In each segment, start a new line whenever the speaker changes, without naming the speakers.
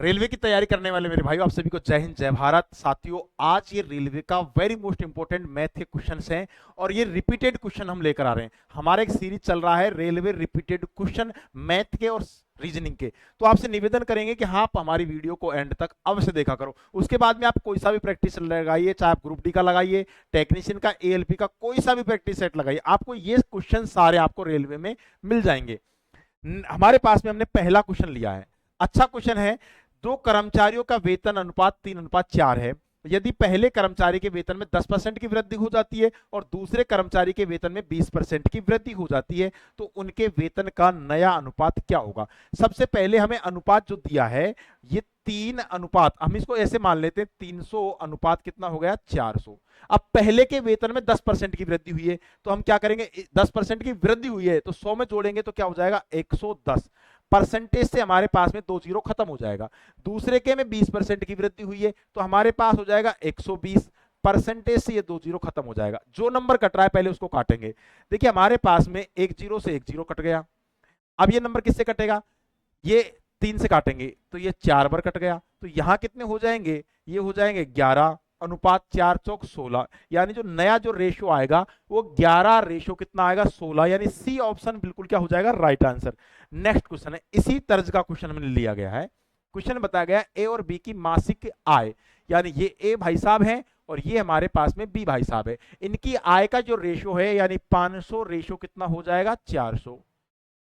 Railway की तैयारी करने वाले मेरे भाइयों, आप सभी को जय हिंद जय भारत। साथियों, आज ये रेलवे का वेरी मोस्ट इंपॉर्टेंट मैथ के क्वेश्चंस हैं और ये रिपीटेड क्वेश्चन हम लेकर आ रहे हैं। हमारा एक सीरीज चल रहा है रेलवे रिपीटेड क्वेश्चन मैथ के और रीजनिंग के। तो आपसे निवेदन करेंगे कि हाँ, आप हमारी वीडियो को एंड तक अवश्य देखा करो। उसके बाद में आप कोई सा भी प्रैक्टिस लगाइए, चाहे आप ग्रुप डी का लगाइए, टेक्नीशियन का, एएलपी का, कोई सा भी प्रैक्टिस सेट लगाइए, आपको ये क्वेश्चन सारे आपको रेलवे में मिल जाएंगे। हमारे पास में हमने पहला क्वेश्चन लिया है, अच्छा क्वेश्चन है। दो कर्मचारियों का वेतन अनुपात 3:4 है। यदि पहले कर्मचारी के वेतन में 10% की वृद्धि हो जाती है और दूसरे कर्मचारी के वेतन में 20% की वृद्धि हो जाती है, तो उनके वेतन का नया अनुपात क्या होगा। सबसे पहले हमें अनुपात जो दिया है ये 3 अनुपात, हम इसको ऐसे मान लेते हैं 300 अनुपात कितना हो गया 400। अब पहले के वेतन में 10% की वृद्धि हुई है, तो हम क्या करेंगे, 10% की वृद्धि हुई है तो 100 में जोड़ेंगे तो क्या हो जाएगा 110। परसेंटेज से हमारे पास में 2 जीरो खत्म हो जाएगा। दूसरे के में 20% की वृद्धि हुई है तो हमारे पास हो जाएगा 120। परसेंटेज से ये 2 जीरो खत्म हो जाएगा। जो नंबर कट रहा है पहले उसको काटेंगे। देखिए हमारे पास में एक जीरो से एक जीरो कट गया। अब ये नंबर किससे कटेगा, ये 3 से काटेंगे तो ये 4 बार कट गया। तो यहां कितने हो जाएंगे, ये हो जाएंगे 11 अनुपात 4 चौक 16। यानी जो नया जो रेशो आएगा वो 11 रेशो कितना आएगा 16। यानी सी ऑप्शन बिल्कुल क्या हो जाएगा राइट आंसर। नेक्स्ट क्वेश्चन है, इसी तर्ज का क्वेश्चन हमने लिया गया है। क्वेश्चन बताया गया ए और बी की मासिक आय, यानी ये ए भाई साहब हैं और ये हमारे पास में बी भाई साहब है। इनकी आय का जो रेशो है यानी 500 रेशो कितना हो जाएगा 400।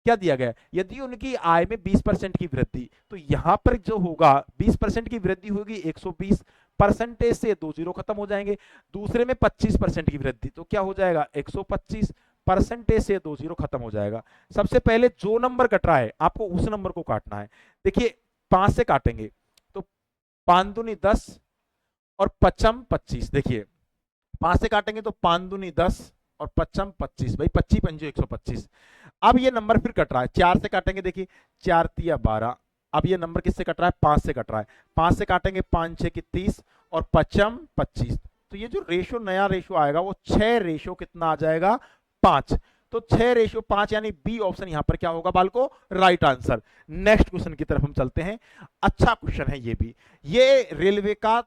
क्या दिया गया है, यदि उनकी आय में 20% की वृद्धि, तो यहां पर जो होगा 20% की वृद्धि होगी 120। परसेंटेज से 2 जीरो खत्म हो जाएंगे। दूसरे में 25% की वृद्धि तो क्या हो जाएगा 125। परसेंटेज से 2 जीरो खत्म हो जाएगा। सबसे पहले जो नंबर कट रहा है आपको उस नंबर को काटना है। देखिए 5 से काटेंगे तो 5 दूनी 10 और 5 25। देखिए 5 से काटेंगे तो 5 दूनी 10 और 5 25, भाई 25 पंजे 125। अब ये नंबर फिर कट रहा है, 4 से काटेंगे, देखिए 4 तिया 12। अब ये नंबर किससे कट रहा है 5 से कट रहा है। 5 से काटेंगे 5 6 की 30 और 5 25। तो ये जो रेशो नया रेशो आएगा वो 6 रेशो कितना आ जाएगा 5। तो 6 रेशो 5 यानी बी ऑप्शन यहां पर क्या होगा बालको राइट आंसर। नेक्स्ट क्वेश्चन की तरफ हम चलते हैं। अच्छा क्वेश्चन है ये भी, ये रेलवे का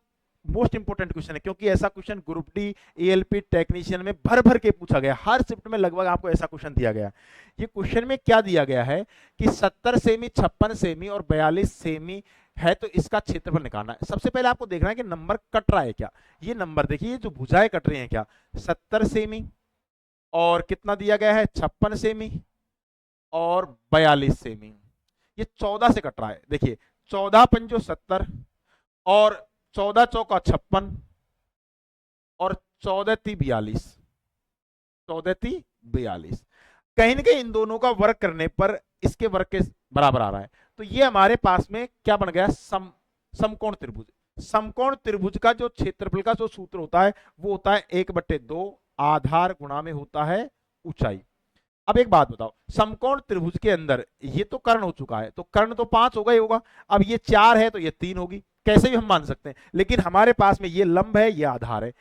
मोस्ट इंपोर्टेंट क्वेश्चन है क्योंकि ऐसा question group D ALP technician में भर भर के पूछा गया। हर शिफ्ट में लगभग आपको ऐसा क्वेश्चन दिया गया। ये क्वेश्चन में क्या दिया गया है कि 70 सेमी 56 सेमी और 42 सेमी है तो इसका क्षेत्रफल निकालना है। सबसे पहले आपको देखना है कि नंबर कट रहा है क्या। ये नंबर देखिए जो भुजाएं कट रही हैं क्या, 70 सेमी और कितना दिया गया है 56 सेमी और 42 सेमी। ये 14 से कट रहा है। देखिए 14 पंजो 70 और 14 चौका 56 और 14 ती 42, 14 ती 42। कहीं ना कहीं इन दोनों का वर्क करने पर इसके वर्क के बराबर आ रहा है। तो ये हमारे पास में क्या बन गया समकोण त्रिभुज। समकोण त्रिभुज का जो क्षेत्रफल का जो सूत्र होता है वो होता है 1/2 आधार गुणा में होता है ऊंचाई। अब एक बात बताओ, समकोण त्रिभुज के अंदर ये तो कर्ण हो चुका है तो कर्ण तो 5 होगा ही होगा। अब ये 4 है तो ये 3 होगी, कैसे भी हम मान सकते हैं। लेकिन हमारे पास में ये लंब है ये आधार है।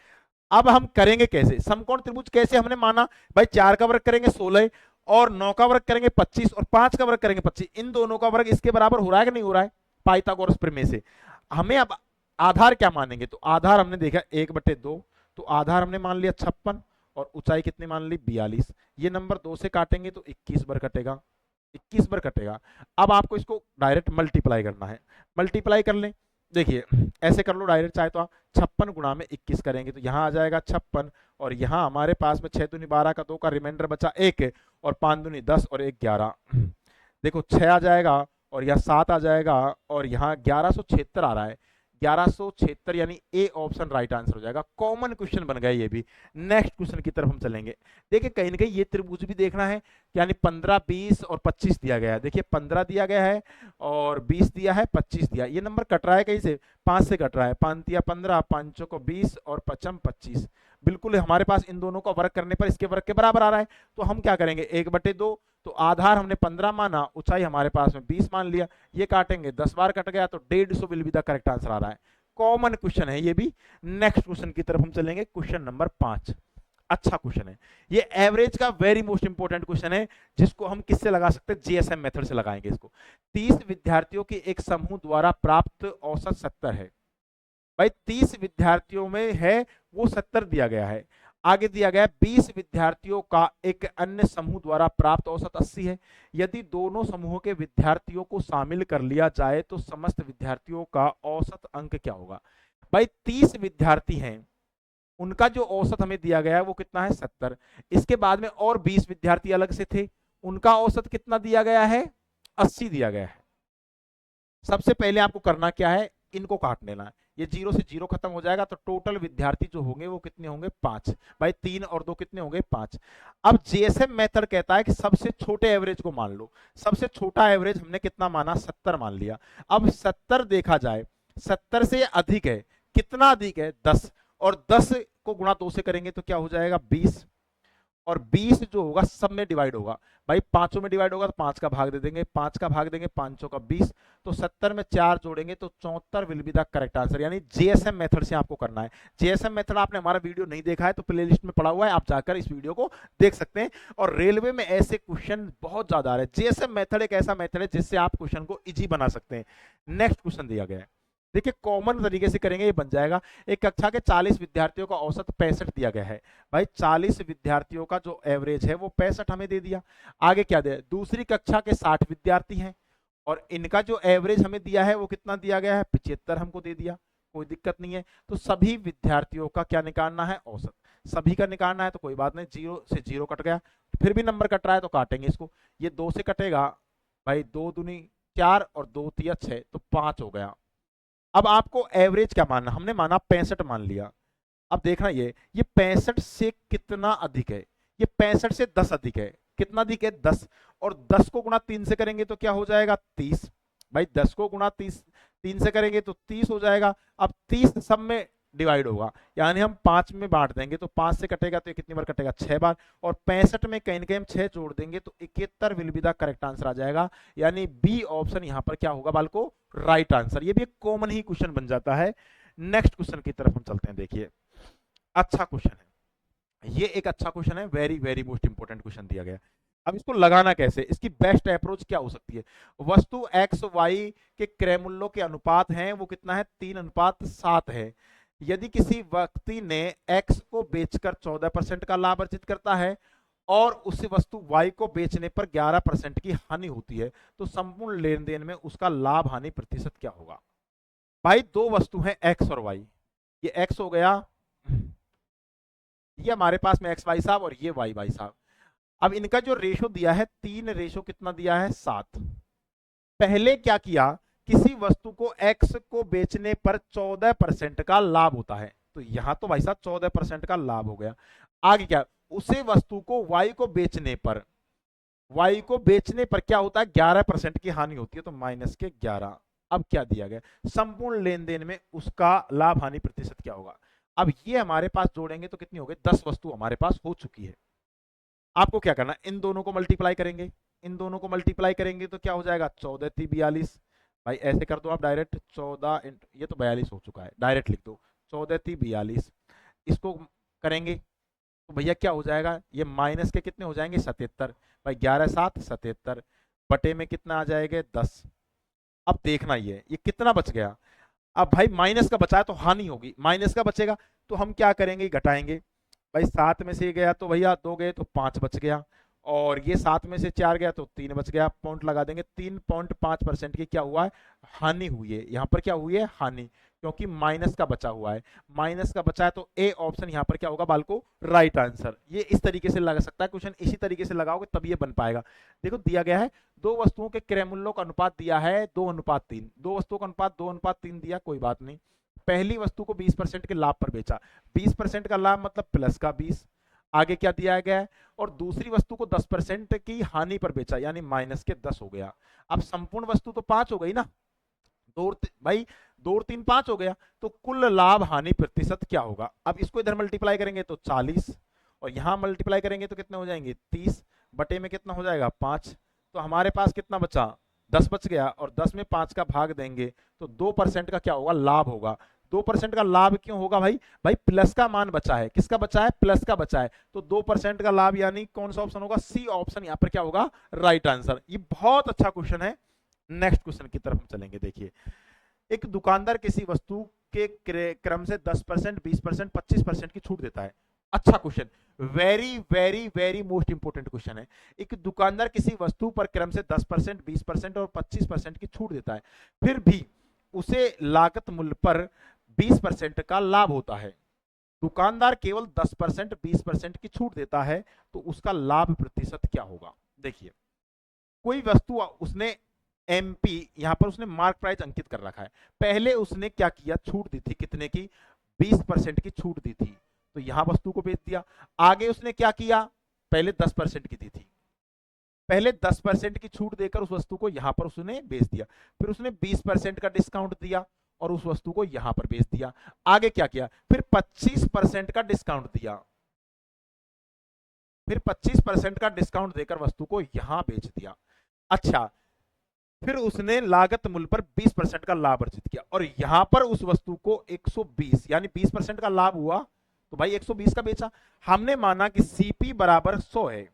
अब हम करेंगे कैसे, समकोण त्रिभुज कैसे हमने माना, भाई 4 का वर्ग करेंगे 16 और 9 का वर्ग करेंगे 25 और 5 का वर्ग करेंगे 25। इन दोनों का वर्ग इसके बराबर हो रहा है कि नहीं हो रहा है पाइथागोरस प्रमेय से। हमें अब आधार क्या मानेंगे, तो आधार हमने देखा 1/2, तो आधार हमने मान लिया 56 और ऊंचाई कितनी मान ली 42। ये नंबर 2 से काटेंगे तो 21 बार कटेगा, 21 बार कटेगा। अब आपको इसको डायरेक्ट मल्टीप्लाई करना है, मल्टीप्लाई कर लें। देखिए ऐसे कर लो डायरेक्ट, चाहे तो आप 56 गुणा में 21 करेंगे तो यहाँ आ जाएगा 56 और यहाँ हमारे पास में 6 दूनी 12 का 2 का रिमाइंडर बचा 1 और 5 दूनी 10 और 1 11। देखो 6 आ जाएगा और यहाँ 7 आ जाएगा और यहाँ 1176 आ रहा है। 1176 यानी ए ऑप्शन राइट आंसर हो जाएगा। कॉमन क्वेश्चन बन गया ये भी। नेक्स्ट क्वेश्चन की तरफ हम चलेंगे। देखिए कहीं ना कहीं ये त्रिभुज भी देखना है, यानी 15 20 और 25 दिया गया है। देखिए 15 दिया गया है और 20 दिया है 25 दिया। ये नंबर कट रहा है कहीं से 5 से कट रहा है, 5 तिया 15 5 को 20 और 5 25। बिल्कुल हमारे पास इन दोनों का वर्ग करने पर इसके वर्ग के बराबर आ रहा है। तो हम क्या करेंगे 1/2, तो आधार हमने 15 माना, ऊंचाई हमारे पास में 20 मान लिया। ये काटेंगे 10 बार कट गया तो 150 will be the correct answer आ रहा है। कॉमन क्वेश्चन है ये भी। नेक्स्ट क्वेश्चन की तरफ हम चलेंगे, क्वेश्चन नंबर 5। अच्छा क्वेश्चन है ये, एवरेज का वेरी मोस्ट इंपोर्टेंट क्वेश्चन है, जिसको हम किससे लगा सकते हैं, जीएसएम मेथड से लगाएंगे इसको। 30 विद्यार्थियों के एक समूह द्वारा प्राप्त औसत 70 है। भाई 30 विद्यार्थियों में है वो 70 दिया गया है। आगे दिया गया है 20 विद्यार्थियों का एक अन्य समूह द्वारा प्राप्त औसत 80 है। यदि दोनों समूहों के विद्यार्थियों को शामिल कर लिया जाए तो समस्त विद्यार्थियों का औसत अंक क्या होगा। भाई 30 विद्यार्थी हैं, उनका जो औसत हमें दिया गया है वो कितना है, 70। इसके बाद में और 20 विद्यार्थी अलग से थे, उनका औसत कितना दिया गया है, 80 दिया गया है। सबसे पहले आपको करना क्या है, इनको काट लेना है। ये 0 से 0 खत्म हो जाएगा तो टोटल विद्यार्थी जो होंगे वो कितने होंगे, 5। भाई 3 और 2 कितने होंगे, 5। अब जीएसएम मेथड कहता है कि सबसे छोटे एवरेज को मान लो। सबसे छोटा एवरेज हमने कितना माना, 70 मान लिया। अब 70 देखा जाए, 70 से अधिक है, कितना अधिक है, 10, और 10 को गुणा 2 से करेंगे तो क्या हो जाएगा, 20, और 20 जो होगा सब में डिवाइड होगा। भाई पांचों में डिवाइड होगा तो 5 का भाग दे देंगे, 5 का भाग देंगे, 5 का 20, तो 70 में 4 जोड़ेंगे तो 74 will be the correct answer. यानी जीएसएम मेथड से आपको करना है। जीएसएम मेथड आपने हमारा वीडियो नहीं देखा है तो प्लेलिस्ट में पड़ा हुआ है, आप जाकर इस वीडियो को देख सकते हैं। और रेलवे में ऐसे क्वेश्चन बहुत ज्यादा आ रहे हैं। जीएसएम मेथड एक ऐसा मेथड है जिससे आप क्वेश्चन को इजी बना सकते हैं। नेक्स्ट क्वेश्चन दिया गया है, देखिए कॉमन तरीके से करेंगे, ये बन जाएगा। एक कक्षा के 40 विद्यार्थियों का औसत 65 दिया गया है। भाई 40 विद्यार्थियों का जो एवरेज है वो 65 हमें दे दिया। आगे क्या दे, दूसरी कक्षा के 60 विद्यार्थी हैं और इनका जो एवरेज हमें दिया है वो कितना दिया गया है, 75 हमको दे दिया। कोई दिक्कत नहीं है। तो सभी विद्यार्थियों का क्या निकालना है, औसत सभी का निकालना है। तो कोई बात नहीं, 0 से 0 कट गया, फिर भी नंबर कट रहा है तो काटेंगे इसको। ये 2 से कटेगा, भाई 2 दूनी 4 और 2 तिया 6, तो 5 हो गया। अब आपको एवरेज क्या मानना, हमने माना 65 मान लिया। अब देखना ये 65 से कितना अधिक है, ये 65 से 10 अधिक है। कितना अधिक है, 10, और 10 को गुणा 3 से करेंगे तो क्या हो जाएगा, 30। भाई 10 को गुणा 3 से करेंगे तो 30 हो जाएगा। अब 30 सब में डिवाइड होगा, यानी हम 5 में बांट देंगे तो 5 से कटेगा तो ये कितनी बार कटेगा, 6 बार। और 65 में कहीं ना कहीं हम 6 जोड़ देंगे तो 71 will be the correct answer आ जाएगा। यानी बी ऑप्शन यहां पर क्या होगा बालको, राइट आंसर। ये भी एक कॉमन ही क्वेश्चन बन जाता है। नेक्स्ट क्वेश्चन की तरफ हम चलते हैं। देखिए अच्छा क्वेश्चन है ये, एक अच्छा क्वेश्चन है, very very most important question दिया गया। अब इसको लगाना कैसे, इसकी बेस्ट अप्रोच क्या हो सकती है। वस्तु एक्स वाई के क्रय मूल्यों के अनुपात हैं वो कितना है, 3:7 है। यदि किसी व्यक्ति ने एक्स को बेचकर 14% का लाभ अर्जित करता है और उस वस्तु वाई को बेचने पर 11% की हानि होती है तो संपूर्ण लेन देन में उसका लाभ हानि प्रतिशत क्या होगा। भाई दो वस्तु हैं एक्स और वाई, ये एक्स हो गया, ये हमारे पास में एक्स वाई साहब और ये वाई वाई साहब। अब इनका जो रेशो दिया है 3 रेशो कितना दिया है, 7। पहले क्या किया, किसी वस्तु को एक्स को बेचने पर 14% का लाभ होता है, तो यहां तो भाई साहब 14% का लाभ हो गया। आगे क्या, उसे वस्तु को वाई को बेचने पर, वाई को बेचने पर क्या होता है, 11% की हानि होती है, तो माइनस के 11। अब क्या दिया गया, संपूर्ण लेन देन में उसका लाभ हानि प्रतिशत क्या होगा। अब ये हमारे पास जोड़ेंगे तो कितनी हो गई, 10 वस्तु हमारे पास हो चुकी है। आपको क्या करना, इन दोनों को मल्टीप्लाई करेंगे, इन दोनों को मल्टीप्लाई करेंगे तो क्या हो जाएगा, 14 × 42। भाई ऐसे कर दो आप डायरेक्ट, 14 ये तो 42 हो चुका है, डायरेक्ट लिख दो 14 × 42। इसको करेंगे तो भैया क्या हो जाएगा, ये माइनस के कितने हो जाएंगे, 77। भाई 11 7 77 बटे में कितना आ जाएगा, 10। अब देखना ये कितना बच गया। अब भाई माइनस का बचा है तो हानि होगी, माइनस का बचेगा तो हम क्या करेंगे, घटाएंगे। भाई 7 में से ये गया तो भैया 2 गए तो 5 बच गया, और ये 7 में से 4 गया तो 3 बच गया। पॉइंट लगा देंगे, 3.5% की क्या हुआ है, हानि हुई है। यहाँ पर क्या हुई है, हानि, क्योंकि माइनस का बचा हुआ है, माइनस का बचा है तो ए ऑप्शन यहाँ पर क्या होगा बालको, राइट आंसर। ये इस तरीके से लगा सकता है क्वेश्चन, इसी तरीके से लगाओगे तब ये बन पाएगा। देखो दिया गया है दो वस्तुओं के क्रय मूल्यों का अनुपात दिया है 2:3, दो वस्तुओं का अनुपात 2:3 दिया, कोई बात नहीं। पहली वस्तु को 20% के लाभ पर बेचा, 20% का लाभ मतलब प्लस का 20। आगे क्या दिया गया है, और दूसरी वस्तु को 10% की हानि पर बेचा, यानी माइनस के 10 हो गया। अब संपूर्ण वस्तु तो 5 हो गई ना, भाई 2 और 3 5 हो गया, तो कुल लाभ हानि प्रतिशत क्या होगा। अब इसको इधर मल्टीप्लाई करेंगे तो 40, और यहां मल्टीप्लाई करेंगे तो कितने हो जाएंगे, 30 बटे में कितना हो जाएगा, 5। तो हमारे पास कितना बचा, 10 बच गया, और 10 में 5 का भाग देंगे तो 2% का क्या होगा, लाभ होगा। 2% का लाभ क्यों होगा भाई? भाई प्लस का मान बचा है, किसका बचा है? प्लस का बचा है, तो 2% का लाभ यानी कौन सा ऑप्शन होगा? सी ऑप्शन यहां पर क्या होगा? Right answer. ये बहुत अच्छा क्वेश्चन है। नेक्स्ट क्वेश्चन की तरफ हम चलेंगे। देखिए, एक दुकानदार किसी वस्तु के क्रम से 10%, 20%, 25% की छूट देता है। अच्छा question, very very very most important question है। एक दुकानदार किसी वस्तु पर क्रम से 10%, 20% और 25% की छूट देता है, फिर भी उसे लागत मूल्य पर 20% का लाभ होता है। दुकानदार केवल 10%, 20% की छूट देता है, तो उसका लाभ प्रतिशत क्या होगा? देखिए, कोई वस्तु उसने एमपी, यहां पर उसने मार्क प्राइस अंकित कर रखा है। पहले उसने क्या किया? छूट दी थी, कितने की? 20% की छूट दी थी, तो यहां वस्तु को बेच दिया। आगे उसने क्या किया? पहले 10% की दी थी, पहले 10% की छूट देकर उस वस्तु को यहां पर उसने बेच दिया। फिर उसने 20% का डिस्काउंट दिया और उस वस्तु को यहां पर बेच दिया। आगे क्या किया? फिर 25% का डिस्काउंट दिया, फिर 25% का डिस्काउंट देकर वस्तु को यहां बेच दिया। अच्छा, फिर उसने लागत मूल्य पर 20% का लाभ अर्जित किया और यहां पर उस वस्तु को 120 यानी 20% का लाभ हुआ, तो भाई 120 का बेचा। हमने माना कि सीपी बराबर 100 है,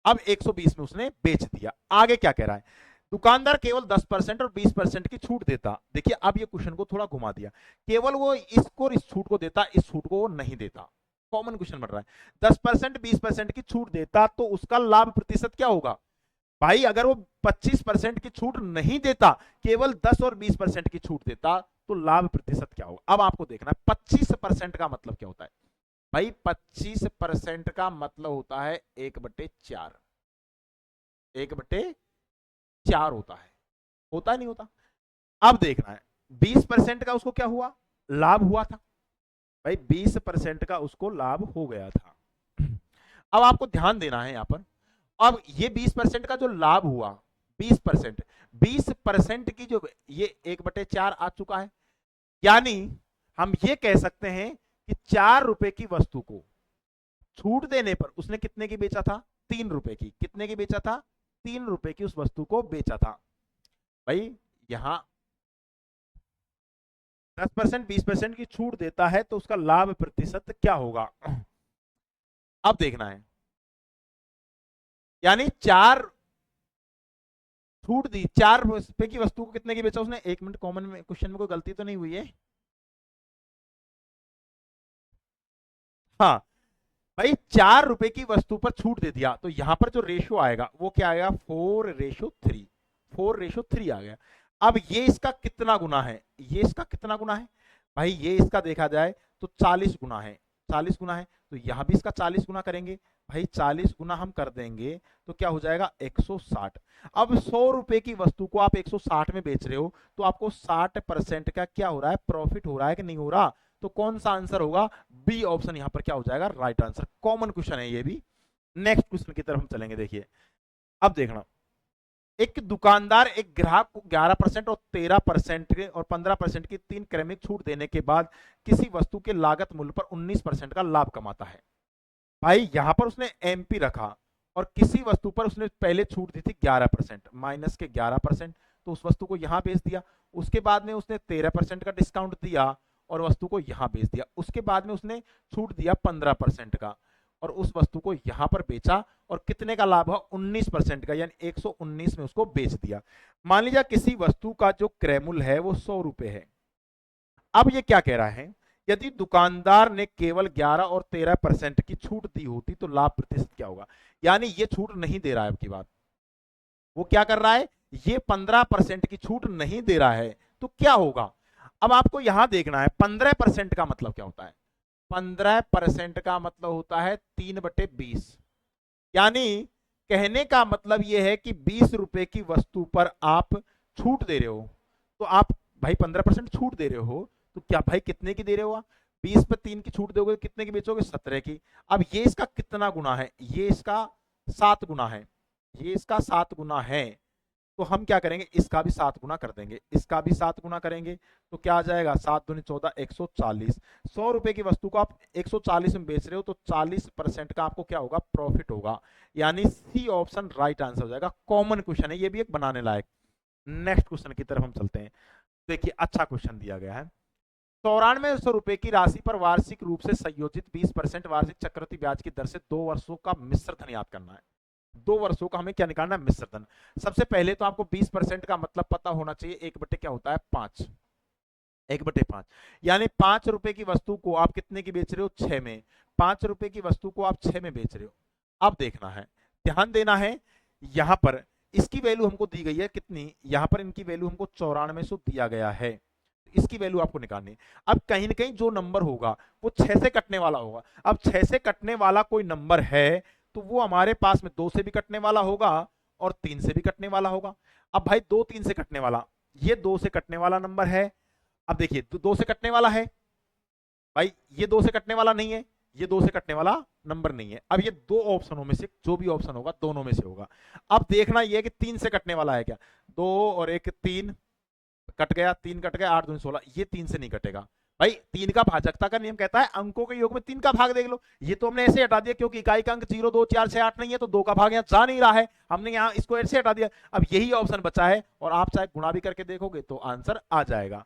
अब 120 में उसने बेच दिया। आगे क्या कह रहा है? दुकानदार केवल 10% और 20% की छूट देता। देखिए, अब ये क्वेश्चन को थोड़ा घुमा दिया, केवल वो इसको इस छूट को देता, इस छूट को वो नहीं देता। कॉमन क्वेश्चन बन रहा है। 10%, 20% की छूट देता तो उसका लाभ प्रतिशत क्या होगा? भाई अगर वो 25% की छूट नहीं देता, केवल 10 और 20% की छूट देता, तो लाभ प्रतिशत क्या होगा? अब आपको देखना है 25% का मतलब क्या होता है। भाई 25% का मतलब होता है 1/4, 1/4 होता है नहीं होता? अब देखना है 20% का उसको क्या हुआ? लाभ हुआ था। भाई 20% का उसको लाभ हो गया था। अब आपको ध्यान देना है यहां पर, अब ये 20% का जो लाभ हुआ, 20%, 20% की जो ये 1/4 आ चुका है, यानी हम ये कह सकते हैं कि 4 रुपए की वस्तु को छूट देने पर उसने कितने की बेचा था? 3 रुपए की। कितने की बेचा था? 3 रुपए की उस वस्तु को बेचा था। भाई यहां 10%, 20% की छूट देता है तो उसका लाभ प्रतिशत क्या होगा? अब देखना है, यानी 4 छूट दी, 4 रुपए की वस्तु को कितने की बेचा उसने? 1 मिनट, कॉमन में क्वेश्चन में कोई गलती तो नहीं हुई है? हाँ भाई, 4 रुपए की वस्तु पर छूट दे दिया, तो यहां पर जो रेशियो आएगा वो क्या आएगा? 4:3, 4:3 आ गया। अब ये इसका कितना गुना है? ये इसका कितना गुना है? भाई ये इसका देखा जाए तो 40 गुना है, 40 गुना है, तो यहां भी इसका 40 गुना करेंगे। भाई 40 गुना हम कर देंगे तो क्या हो जाएगा? 160। अब 100 रुपए की वस्तु को आप 160 में बेच रहे हो, तो आपको 60% का क्या हो रहा है? प्रॉफिट हो रहा है कि नहीं हो रहा? तो कौन सा आंसर होगा? बी ऑप्शन यहां पर क्या हो जाएगा? Right answer. कॉमन क्वेश्चन है ये भी। नेक्स्ट क्वेश्चन की तरफ हम चलेंगे। देखिए, अब देखना, एक दुकानदार एक ग्राहक को 11% और 13% और 15% की 3 क्रमिक छूट देने के बाद किसी वस्तु के लागत मूल्य पर 19% का लाभ कमाता है। भाई यहां पर उसने एमपी रखा और किसी वस्तु पर उसने पहले छूट दी थी 11%, माइनस के 11%, तो उस वस्तु को यहां बेच दिया। उसके बाद में उसने 13% का डिस्काउंट दिया और वस्तु को यहां बेच दिया। उसके बाद में उसने छूट दिया 15% का और उस वस्तु को यहां पर बेचा और कितने का लाभ हुआ? 19% का, यानी 119 में उसको बेच दिया। मान लीजिए किसी वस्तु का जो क्रय मूल्य है वो 100 रुपए है। अब ये क्या कह रहा है? यदि दुकानदार ने केवल 11 और 13% की छूट दी होती तो लाभ प्रतिशत क्या होगा? यानी ये छूट नहीं दे रहा है। आपकी बात, वो क्या कर रहा है? ये 15% की छूट नहीं दे रहा है, तो क्या होगा? अब आपको यहां देखना है 15% का मतलब क्या होता है? 15% का मतलब होता है 3/20, यानी कहने का मतलब यह है कि 20 रुपए की वस्तु पर आप छूट दे रहे हो, तो आप भाई 15% छूट दे रहे हो, तो क्या भाई कितने की दे रहे हो आप? 20 पे 3 की छूट दोगे, कितने की बेचोगे? 17 की। अब ये इसका कितना गुना है? ये इसका 7 गुना है, ये इसका 7 गुना है, तो हम क्या करेंगे? इसका भी 7 गुना कर देंगे, इसका भी 7 गुना करेंगे, तो क्या आ जाएगा? 7 दूनी 14, 140। 100 रुपए की वस्तु को आप 140 में बेच रहे हो, तो 40% का आपको क्या होगा? प्रॉफिट होगा। यानी सी ऑप्शन राइट आंसर हो जाएगा। कॉमन क्वेश्चन है ये भी, एक बनाने लायक। नेक्स्ट क्वेश्चन की तरफ हम चलते हैं। देखिए, अच्छा क्वेश्चन दिया गया है। ₹9400 की राशि पर वार्षिक रूप से संयोजित 20% वार्षिक चक्रवृद्धि ब्याज की दर से 2 वर्षों का मिश्र धन याद करना है। 2 वर्षों का हमें क्या निकालना है? मिश्र धन। सबसे पहले तो आपको 20% का मतलब पता होना चाहिए, 1 बटे क्या होता है? 5। 1/5 यानी ₹5 की वस्तु को आप कितने की बेच रहे हो? 6 में। ₹5 की वस्तु को आप 6 में बेच रहे हो। अब देखना है, ध्यान देना है, यहां पर इसकी वैल्यू हमको दी गई है कितनी? यहां पर इनकी वैल्यू हमको 9400 दिया गया है, इसकी वैल्यू आपको निकालनी है। अब कहीं ना कहीं जो नंबर होगा वो 6 से कटने वाला होगा। अब 6 से कटने वाला कोई नंबर है तो वो हमारे पास में 2 से भी कटने वाला होगा और 3 से भी कटने वाला होगा। अब भाई 2 3 से कटने वाला, ये 2 से कटने वाला नंबर है। अब देखिए 2 से कटने वाला है भाई, ये 2 से कटने वाला नहीं है, ये 2 से कटने वाला नंबर नहीं है। अब ये दो ऑप्शनों में से जो भी ऑप्शन होगा दोनों में से होगा। अब देखना ये है कि 3 से कटने वाला है क्या? 2 और 1 3 कट गया, 3 कट गया, 8 दूनी 16, ये 3 से नहीं कटेगा भाई। 3 का भाजकता का नियम कहता है अंकों के योग में 3 का भाग देख लो। ये तो हमने ऐसे हटा दिया क्योंकि इकाई का अंक 0 2 4 6 8 नहीं है, तो 2 का भाग यहाँ जा नहीं रहा है, हमने यहाँ इसको ऐसे हटा दिया। अब यही ऑप्शन बचा है और आप चाहे गुणा भी करके देखोगे तो आंसर आ जाएगा।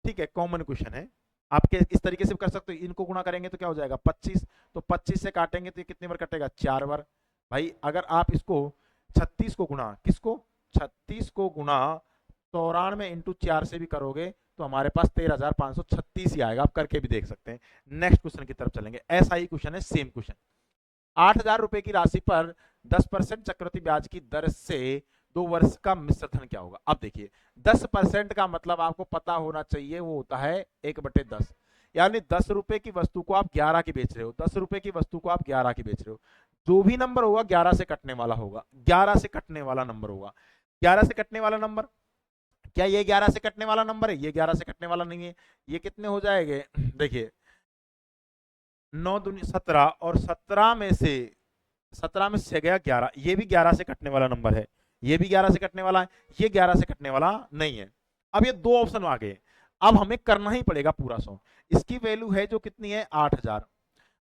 ठीक है, कॉमन क्वेश्चन है, आपके इस तरीके से कर सकते हो। इनको गुणा करेंगे तो क्या हो जाएगा? 25, तो 25 से काटेंगे तो ये कितने बार कटेगा? 4 बार। भाई अगर आप इसको 36 को गुणा, किसको? 36 को गुणा 94 इंटू 4 से भी करोगे तो हमारे पास 13,536 ही आएगा। आप करके भी देख सकते हैं। नेक्स्ट क्वेश्चन की तरफ चलेंगे, ऐसा ही क्वेश्चन है, सेम क्वेश्चन। ₹8,000 की राशि पर 10% चक्रवृद्धि ब्याज की दर से 2 वर्ष का मिश्र धन क्या होगा? अब देखिए 10% का मतलब आपको पता होना चाहिए, वो होता है 1/10, यानी ₹10 की वस्तु को आप 11 की बेच रहे हो। ₹10 की वस्तु को आप 11 की बेच रहे हो। जो भी नंबर होगा 11 से कटने वाला होगा, 11 से कटने वाला नंबर होगा। 11 से कटने वाला नंबर, क्या ये 11 से कटने वाला नंबर है? ये 11 से कटने वाला नहीं है। ये कितने हो जाएंगे? देखिए 9 दूनी 17 और 17 में से गया 11, ये भी 11 से कटने वाला नंबर है, ये भी 11 से कटने वाला है, ये 11 से कटने वाला नहीं है। अब ये दो ऑप्शन आ गए, अब हमें करना ही पड़ेगा पूरा 100। इसकी वैल्यू है जो कितनी है? 8000।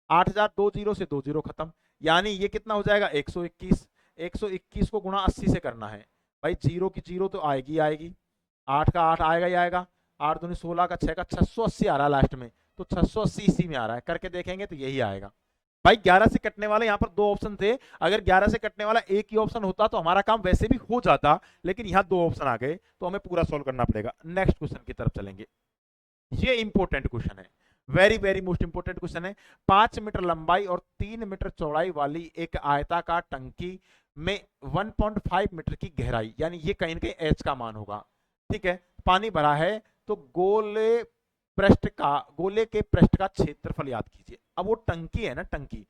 8000 2 जीरो से 2 जीरो खत्म, यानी ये कितना हो जाएगा? 121। 121 को गुणा 80 से करना है भाई, जीरो की जीरो तो आएगी आएगी, 8 का 8 आएगा ही आएगा, 8 दूनी 16 का 6 का 680 आ रहा है लास्ट में, तो 680 इसी में आ रहा है, करके देखेंगे तो यही आएगा। भाई 11 से कटने वाले यहाँ पर दो ऑप्शन थे, अगर 11 से कटने वाला एक ही ऑप्शन होता तो हमारा काम वैसे भी हो जाता, लेकिन यहाँ दो ऑप्शन आ गए तो हमें पूरा सॉल्व करना पड़ेगा। नेक्स्ट क्वेश्चन की तरफ चलेंगे, ये इंपॉर्टेंट क्वेश्चन है, very very most important question है। 5 मीटर लंबाई और 3 मीटर चौड़ाई वाली एक आयताकार टंकी में 1.5 मीटर की गहराई, यानी ये कहीं ना कहीं एच का मान होगा, ठीक है, पानी भरा है, तो गोले के पृष्ठ का क्षेत्रफल याद कीजिए। अब वो टंकी है ना, टंकी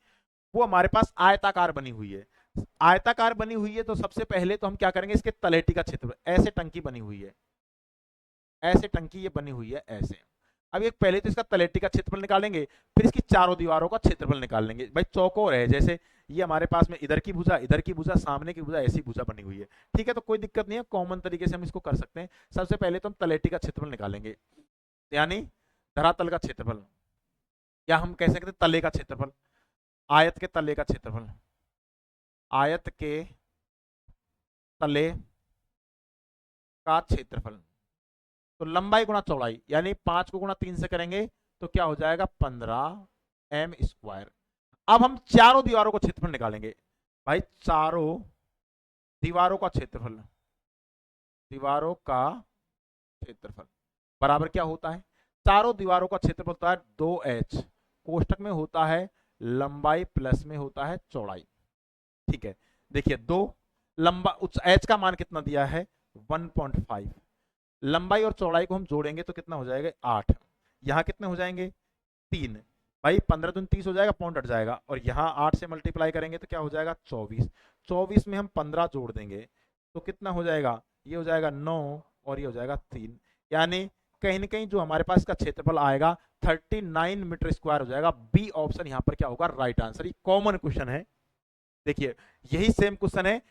वो हमारे पास आयताकार बनी हुई है। आयताकार बनी हुई है तो सबसे पहले तो हम क्या करेंगे, इसके तलेटी का क्षेत्रफल, ऐसे टंकी बनी हुई है, ऐसे टंकी ये बनी हुई है ऐसे। अब एक पहले तो इसका तलेटी का क्षेत्रफल निकालेंगे, फिर इसकी चारों दीवारों का क्षेत्रफल निकाल लेंगे। भाई चौकोर है, जैसे ये हमारे पास में इधर की भुजा, इधर की भुजा, सामने की भुजा, ऐसी भुजा बनी हुई है, ठीक है, तो कोई दिक्कत नहीं है, कॉमन तरीके से हम इसको कर सकते हैं। सबसे पहले तो हम तलेटी का क्षेत्रफल निकालेंगे, यानी धरातल का क्षेत्रफल, या हम कह सकते हैं तले का क्षेत्रफल, आयत के तले का क्षेत्रफल, आयत के तले का क्षेत्रफल। तो लंबाई गुणा चौड़ाई, यानी 5 को गुणा 3 से करेंगे तो क्या हो जाएगा? 15m²। अब हम चारों दीवारों को क्षेत्रफल निकालेंगे। भाई चारों दीवारों का क्षेत्रफल, दीवारों का क्षेत्रफल बराबर क्या होता है? चारों दीवारों का क्षेत्रफल होता है 2h, कोष्टक में होता है लंबाई प्लस में होता है चौड़ाई, ठीक है। देखिए दो लंबा, h का मान कितना दिया है? 1.5। लंबाई और चौड़ाई को हम जोड़ेंगे तो कितना हो जाएगा? 8। यहाँ कितने हो जाएंगे? 3। भाई 15 दूनी 30 हो जाएगा, पॉइंट हट जाएगा, और यहाँ 8 से मल्टीप्लाई करेंगे तो क्या हो जाएगा? 24। 24 में हम 15 जोड़ देंगे तो कितना हो जाएगा? ये हो जाएगा 9 और ये हो जाएगा 3, यानी कहीं ना कहीं जो हमारे पास का क्षेत्रफल आएगा 39 मीटर स्क्वायर हो जाएगा। बी ऑप्शन यहाँ पर क्या होगा? Right answer. ये कॉमन क्वेश्चन है, देखिए यही सेम क्वेश्चन है।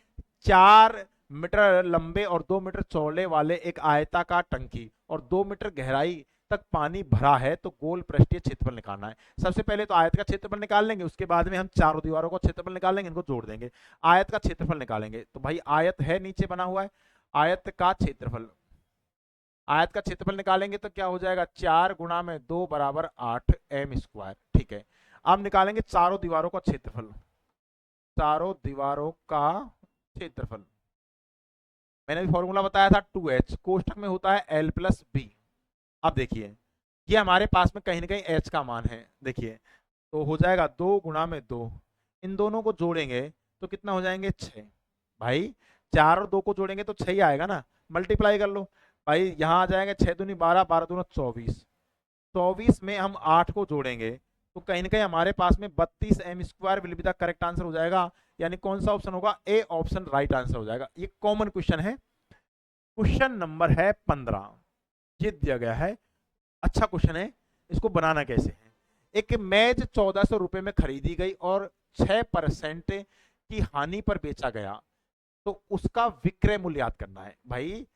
4 मीटर लंबे और 2 मीटर चौड़े वाले एक आयताकार टंकी और 2 मीटर गहराई तक पानी भरा है, तो गोल पृष्ठीय क्षेत्रफल निकालना है। सबसे पहले तो आयत का क्षेत्रफल निकाल लेंगे, उसके बाद में हम चारों दीवारों का क्षेत्रफल निकाल लेंगे, इनको जोड़ देंगे, आयत का क्षेत्रफल निकालेंगे। तो भाई आयत है नीचे बना हुआ है, आयत का क्षेत्रफल आयत का क्षेत्रफल निकालेंगे तो क्या हो जाएगा, 4 गुणा में 2 बराबर 8m²। ठीक है, अब निकालेंगे चारों दीवारों का क्षेत्रफल। चारों दीवारों का क्षेत्रफल मैंने भी फॉर्मूला बताया था, 2h कोष्ठक में होता है l+b। अब देखिए ये हमारे पास में कहीं ना कहीं h का मान है, देखिए तो हो जाएगा 2 गुणा में 2, इन दोनों को जोड़ेंगे तो कितना हो जाएंगे 6। भाई 4 और 2 को जोड़ेंगे तो 6 ही आएगा ना, मल्टीप्लाई कर लो भाई, यहाँ आ जाएंगे 6 दूनी 12, 12 दूनी 24, 24 में हम 8 को जोड़ेंगे तो कहीं ना कहीं हमारे पास में 32m² will be the correct answer हो जाएगा। यानी कौन सा ऑप्शन होगा, ए ऑप्शन राइट आंसर हो जाएगा। ये कॉमन क्वेश्चन है, क्वेश्चन नंबर है 15, ये दिया गया है। अच्छा क्वेश्चन है, इसको बनाना कैसे है। एक मेज 1400 रुपए में खरीदी गई और 6% की हानि पर बेचा गया, तो उसका विक्रय मूल्य याद करना है। भाई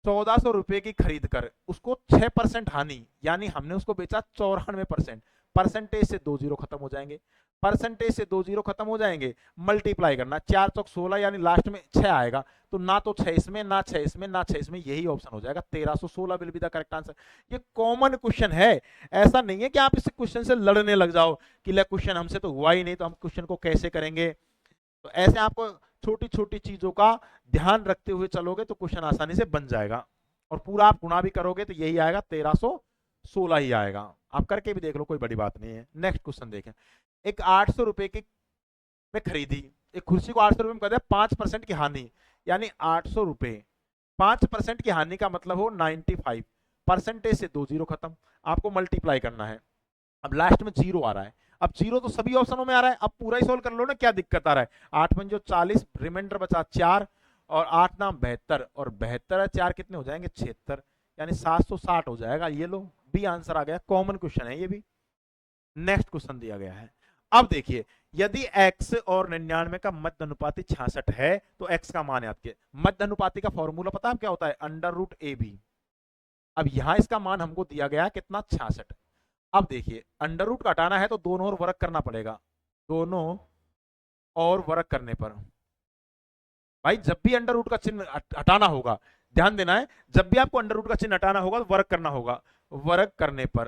1400 रुपए की खरीद कर उसको 6% हानि, यानी हमने उसको बेचा 94%। परसेंटेज से 2 जीरो खत्म हो जाएंगे, परसेंटेज से 2 जीरो खत्म हो जाएंगे, मल्टीप्लाई करना 4 चौक 16, यानी लास्ट में 6 आएगा, तो ना तो 6 इसमें, ना 6 इसमें, ना 6 इसमें, यही ऑप्शन हो जाएगा 1316 will be the correct answer. ये कॉमन क्वेश्चन है, ऐसा नहीं है कि आप इस क्वेश्चन से लड़ने लग जाओ कि ले क्वेश्चन हमसे तो हुआ ही नहीं तो हम क्वेश्चन को कैसे करेंगे। तो ऐसे आपको छोटी छोटी चीजों का ध्यान रखते हुए चलोगे तो क्वेश्चन आसानी से बन जाएगा, और पूरा आप गुणा भी करोगे तो यही आएगा 1316 ही आएगा। आप करके भी देख लो, कोई बड़ी बात नहीं है। नेक्स्ट क्वेश्चन देखें, एक 800 रुपए की में खरीदी एक कुर्सी को 800 रुपए में कर दिया, 5% की हानि, यानी 800 रुपए 5% की हानि का मतलब हो 95, परसेंटेज से 2 जीरो खत्म, आपको मल्टीप्लाई करना है। अब लास्ट में जीरो आ रहा है, अब जीरो तो सभी ऑप्शनों में आ रहा है, अब पूरा ही सोल्व कर लो ना, क्या दिक्कत आ रहा है। 8 पंजो 40, रिमाइंडर बचा 4, और 8 नाम 72, और 72 है 4 कितने हो जाएंगे 76, यानी 760 हो जाएगा। ये लो बी आंसर आ गया, कॉमन क्वेश्चन है ये भी। नेक्स्ट क्वेश्चन दिया गया है, अब देखिए यदि x और 99 का मध्य अनुपाती 66 है तो x का मान याद किए। मध्य अनुपाती का फॉर्मूला पता है क्या होता है, √AB। अब यहां इसका मान हमको दिया गया है कितना, 66। अब देखिए अंडर रूट का हटाना है तो दोनों ओर वर्ग करना पड़ेगा, दोनों और वर्ग करने पर भाई जब भी अंडर रूट का चिन्ह हटाना होगा, ध्यान देना है, जब भी आपको अंडर रूट का चिन्ह हटाना होगा तो वर्ग करना होगा, वर्ग करने पर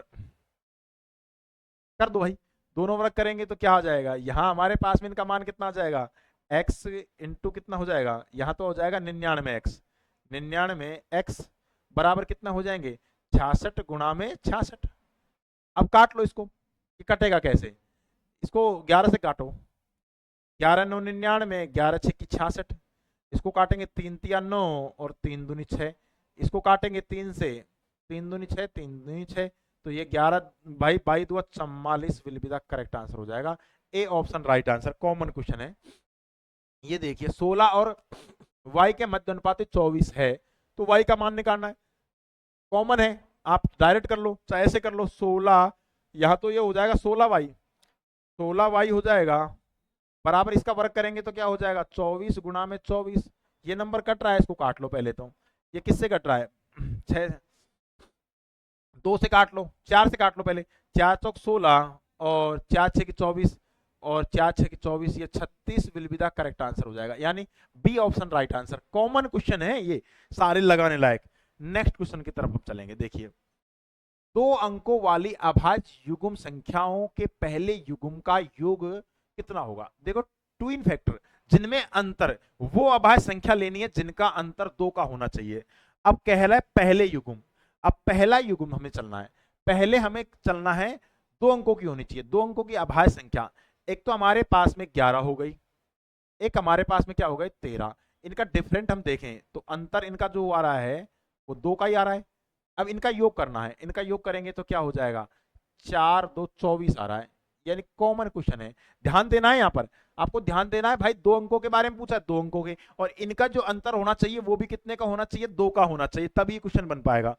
कर दो भाई, दोनों वर्ग करेंगे तो क्या हो जाएगा, यहां हमारे पास में इनका मान कितना आ जाएगा, x इंटू कितना हो जाएगा, यहां तो हो जाएगा 99x, 99x बराबर कितना हो जाएंगे 66 गुणा में 66। अब काट लो इसको, ये कटेगा कैसे, इसको 11 से काटो, 11 9 99, 11 6 की 66, इसको काटेंगे 3 तिया 9 और 3 दूनी 6, इसको काटेंगे 3 से, 3 दूनी 6, 3 दूनी 6, तो ये 11 भाई 22 दूआ 44 will be the correct answer हो जाएगा। A option right answer, common question है। ये देखिए 16 और y के मध्य अनुपात 24 है, तो y का मान निकालना है, कॉमन है, आप डायरेक्ट कर लो चाहे ऐसे कर लो, 16 यहां तो ये हो जाएगा 16y, 16y हो जाएगा बराबर, इसका वर्ग करेंगे तो क्या हो जाएगा 24 गुणा में 24, ये नंबर कट रहा है, इसको काट लो पहले तो, ये किससे कट रहा है 6, 2 से काट लो, 4 से काट लो पहले, 4 चौक 16 और 4 6 की 24 और 4 6 की 24, ये 36 will be the correct answer हो जाएगा, यानी B option right answer. Common question है ये, सारे लगाने लायक। नेक्स्ट क्वेश्चन की तरफ हम चलेंगे, देखिए 2 अंकों वाली अभाज्य युग्म संख्याओं के पहले युग्म का योग कितना होगा। देखो ट्विन फैक्टर, जिनमें अंतर, वो अभाज्य संख्या लेनी है जिनका अंतर 2 का होना चाहिए। अब कह रहा है पहले युग्म, अब पहला युग्म हमें चलना है, पहले हमें चलना है 2 अंकों की होनी चाहिए, 2 अंकों की अभाज्य संख्या। एक तो हमारे पास में 11 हो गई, एक हमारे पास में क्या हो गई 13, इनका डिफरेंट हम देखें तो अंतर इनका जो आ रहा है वो 2 का ही आ रहा है। अब इनका योग करना है, इनका योग करेंगे तो क्या हो जाएगा 4 2 24 आ रहा है, यानी कॉमन क्वेश्चन है। ध्यान देना है, यहाँ पर आपको ध्यान देना है भाई, 2 अंकों के बारे में पूछा है, 2 अंकों के, और इनका जो अंतर होना चाहिए वो भी कितने का होना चाहिए 2 का होना चाहिए, तभी क्वेश्चन बन पाएगा।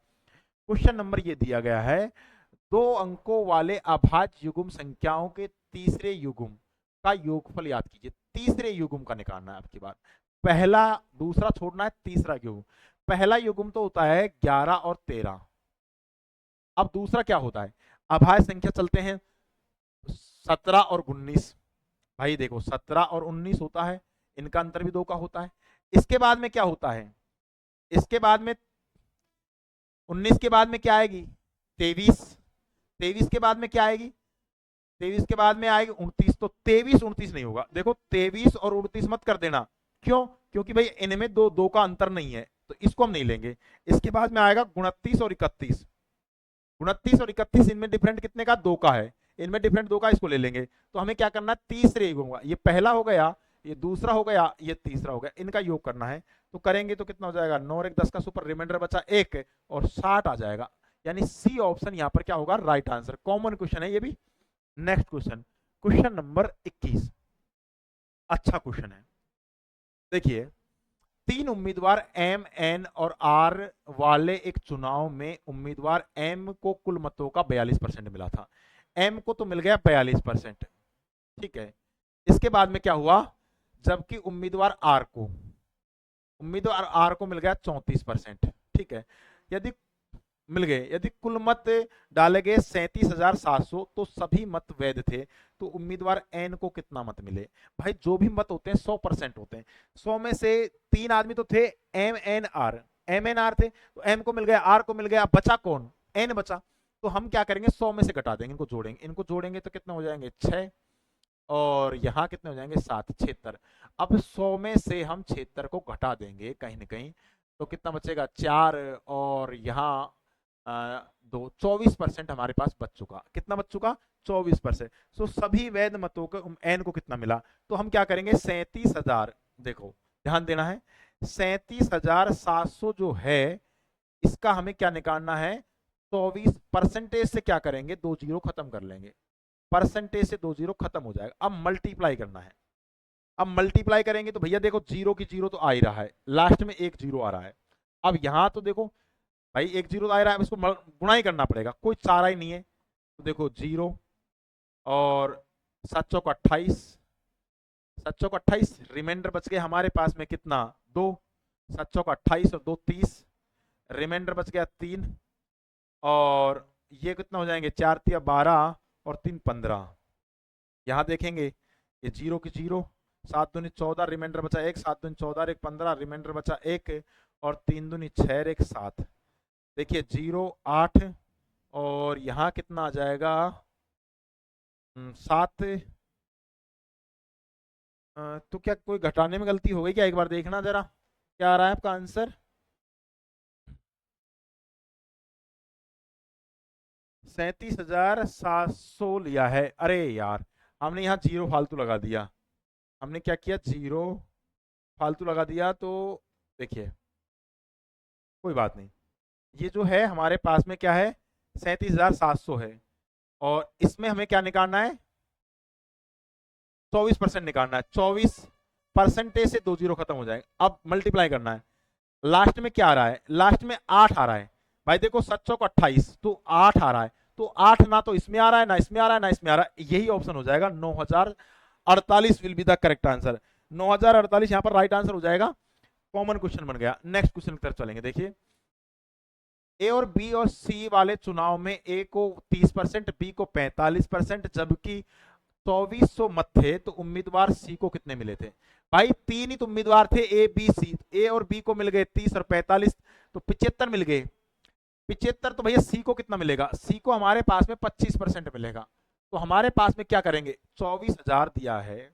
क्वेश्चन नंबर ये दिया गया है, 2 अंकों वाले अभाज्य युग्म संख्याओं के तीसरे युग्म का योगफल याद कीजिए, तीसरे युग्म का निकालना है आपकी बात, पहला दूसरा छोड़ना है, तीसरा युग्म। पहला युग्म तो होता है 11 और 13, अब दूसरा क्या होता है, अभाज्य संख्या चलते हैं 17 और 19, भाई देखो 17 और 19 होता है, इनका अंतर भी 2 का होता है। इसके बाद में क्या होता है, इसके बाद में 19 के बाद में क्या आएगी 23, 23 के बाद में क्या आएगी 23 के बाद में आएगी 29, तो 23 29 नहीं होगा। देखो 23 और 29 मत कर देना, क्यों? क्योंकि भाई इनमें दो दो का अंतर नहीं है, तो इसको हम नहीं लेंगे। इसके बाद में आएगा 29 और 31, 29 और 31 इनमें डिफरेंट कितने का, 2 का है, इनमें डिफरेंट 2 का, इसको ले लेंगे। तो हमें क्या करना है, तीसरे योग होगा, ये पहला हो गया, ये दूसरा हो गया, ये तीसरा हो गया, इनका योग करना है। तो करेंगे तो कितना हो जाएगा, 9 और 1 10 का सुपर, रिमाइंडर बचा 1 और 60 आ जाएगा। यानी सी ऑप्शन यहाँ पर क्या होगा, राइट आंसर। कॉमन क्वेश्चन है ये भी। नेक्स्ट क्वेश्चन, क्वेश्चन नंबर 21, अच्छा क्वेश्चन है। देखिए, 3 उम्मीदवार एम, एन और आर वाले एक चुनाव में उम्मीदवार एम को कुल मतों का 42% मिला था। एम को तो मिल गया 42%, ठीक है। इसके बाद में क्या हुआ, जबकि उम्मीदवार आर को मिल गया 34%, ठीक है। यदि मिल गए, यदि कुल मत डाले गए 37,700 तो सभी मत वैध थे, तो उम्मीदवार एन को कितना मत मिले? भाई जो भी मत होते हैं 100% होते हैं। 100 में से 3 आदमी तो थे M N R, M N R थे, तो एम को मिल गया, आर को मिल गया, बचा कौन, एन बचा। तो हम क्या करेंगे, 100 में से घटा देंगे, इनको जोड़ेंगे तो कितने हो जाएंगे 6, और यहां कितने हो जाएंगे 7, 76। अब 100 में से हम 76 को घटा देंगे कहीं ना कहीं, तो कितना बचेगा 4, और यहाँ 24% हमारे पास बच चुका। कितना बच चुका, 24%। सो सभी वैध मतों को एन को कितना मिला, तो हम क्या करेंगे 37,000, देखो ध्यान देना है, 37,700 जो है इसका हमें क्या निकालना है, 24 परसेंटेज से क्या करेंगे, 2 जीरो खत्म कर लेंगे, परसेंटेज से 2 जीरो खत्म हो जाएगा। अब मल्टीप्लाई करना है, अब मल्टीप्लाई करेंगे तो भैया देखो जीरो की जीरो तो आ ही रहा है, लास्ट में एक जीरो आ रहा है। अब यहां तो देखो भाई एक जीरो आ रहा है, इसको गुणा ही करना पड़ेगा, कोई चारा ही नहीं है। तो देखो जीरो और 7 चौक 28, 7 चौक 28, रिमाइंडर बच गए हमारे पास में कितना 2, 7 चौक 28 और 2 30, रिमाइंडर बच गया 3, और ये कितना हो जाएंगे 4 तिया 12 और 3 15। यहां देखेंगे ये जीरो की जीरो, 7 दूनी 14, रिमाइंडर बचा 1, 7 दूनी 14 1 15, रिमाइंडर बचा 1, और 3 दूनी 6 1 7। देखिए 0 8, और यहां कितना आ जाएगा 7। तो क्या कोई घटाने में गलती हो गई क्या, एक बार देखना जरा क्या आ रहा है आपका आंसर। 37,700 लिया है, अरे यार हमने यहाँ जीरो फालतू लगा दिया, हमने क्या किया जीरो फालतू लगा दिया। तो देखिए कोई बात नहीं, ये जो है हमारे पास में क्या है 37,700 है, और इसमें हमें क्या निकालना है 24% निकालना है। 24 परसेंटेज से 2 जीरो खत्म हो जाएगा। अब मल्टीप्लाई करना है, लास्ट में क्या आ रहा है, लास्ट में 8 आ रहा है। भाई देखो 7 चौक 28, तो 8 आ रहा है, तो 8 ना तो इसमें आ रहा है, ना इसमें आ रहा है, ना इसमें आ रहा है, यही ऑप्शन हो जाएगा 9048 will be the correct answer. 9048 यहाँ पर राइट आंसर हो जाएगा। कॉमन क्वेश्चन बन गया। नेक्स्ट क्वेश्चन की तरफ चलेंगे। देखिए ए और बी और सी वाले चुनाव में ए को 30%, बी को 45%, जबकि 2400 मत थे, तो उम्मीदवार सी को कितने मिले थे? भाई 3 ही तो उम्मीदवार थे ए बी सी, ए और बी को मिल गए 30 और 45, तो 75 मिल गए। 75, तो भैया सी को कितना मिलेगा, सी को हमारे पास में 25% मिलेगा। तो हमारे पास में क्या करेंगे 24,000 दिया है,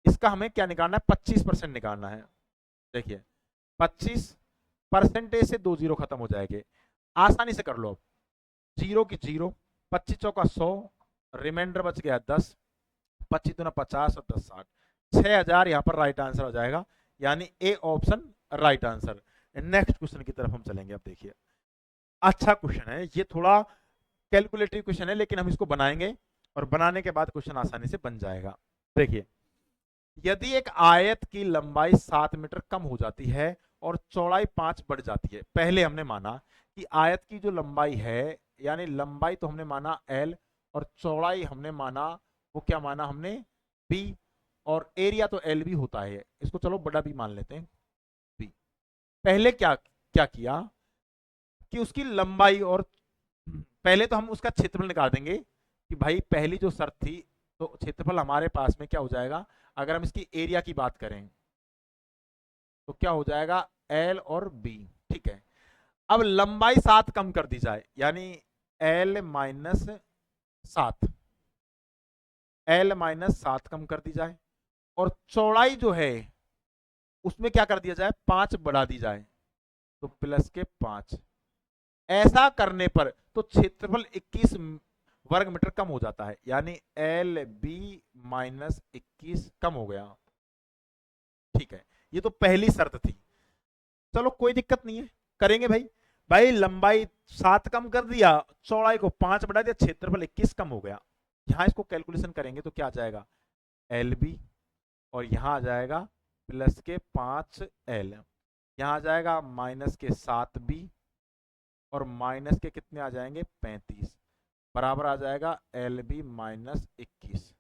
इसका हमें क्या निकालना है 25% निकालना है। देखिए 25 परसेंटेज से 2 जीरो खत्म हो जाएंगे, आसानी से कर लो। अब जीरो की जीरो, 25 चौका 100, रिमाइंडर बच गया 10, 25 दूना 50 और 10 60, 6,000 यहाँ पर राइट आंसर हो जाएगा, यानी A option right answer. Next question की तरफ हम चलेंगे। अब देखिए अच्छा क्वेश्चन है, ये थोड़ा कैलकुलेटिव क्वेश्चन है, लेकिन हम इसको बनाएंगे और बनाने के बाद क्वेश्चन आसानी से बन जाएगा। देखिए यदि एक आयत की लंबाई 7 मीटर कम हो जाती है और चौड़ाई 5 बढ़ जाती है। पहले हमने माना कि आयत की जो लंबाई है, यानी लंबाई तो हमने माना L और चौड़ाई हमने माना, वो क्या माना हमने B, और एरिया तो एल भी होता है, इसको चलो बड़ा भी मान लेते हैं B। पहले क्या क्या किया कि उसकी लंबाई, और पहले तो हम उसका क्षेत्रफल निकाल देंगे कि भाई पहली जो शर्त थी, तो क्षेत्रफल हमारे पास में क्या हो जाएगा, अगर हम इसकी एरिया की बात करें तो क्या हो जाएगा L और B, ठीक है। अब लंबाई 7 कम कर दी जाए, यानी L माइनस 7, L माइनस 7 कम कर दी जाए, और चौड़ाई जो है उसमें क्या कर दिया जाए, 5 बढ़ा दी जाए, तो प्लस के 5। ऐसा करने पर तो क्षेत्रफल 21 वर्ग मीटर कम हो जाता है, यानी एल बी माइनस 21 कम हो गया। ठीक है, ये तो पहली शर्त थी। चलो कोई दिक्कत नहीं है, करेंगे भाई। भाई लंबाई 7 कम कर दिया, चौड़ाई को 5 बढ़ा दिया, क्षेत्रफल 21 कम हो गया। यहां इसको कैलकुलेशन करेंगे तो क्या आ जाएगा, एल बी, और यहां आ जाएगा प्लस के 5L, यहां आ जाएगा माइनस के 7B, और माइनस के कितने आ जाएंगे 35, बराबर आ जाएगा एल बी माइनस 21।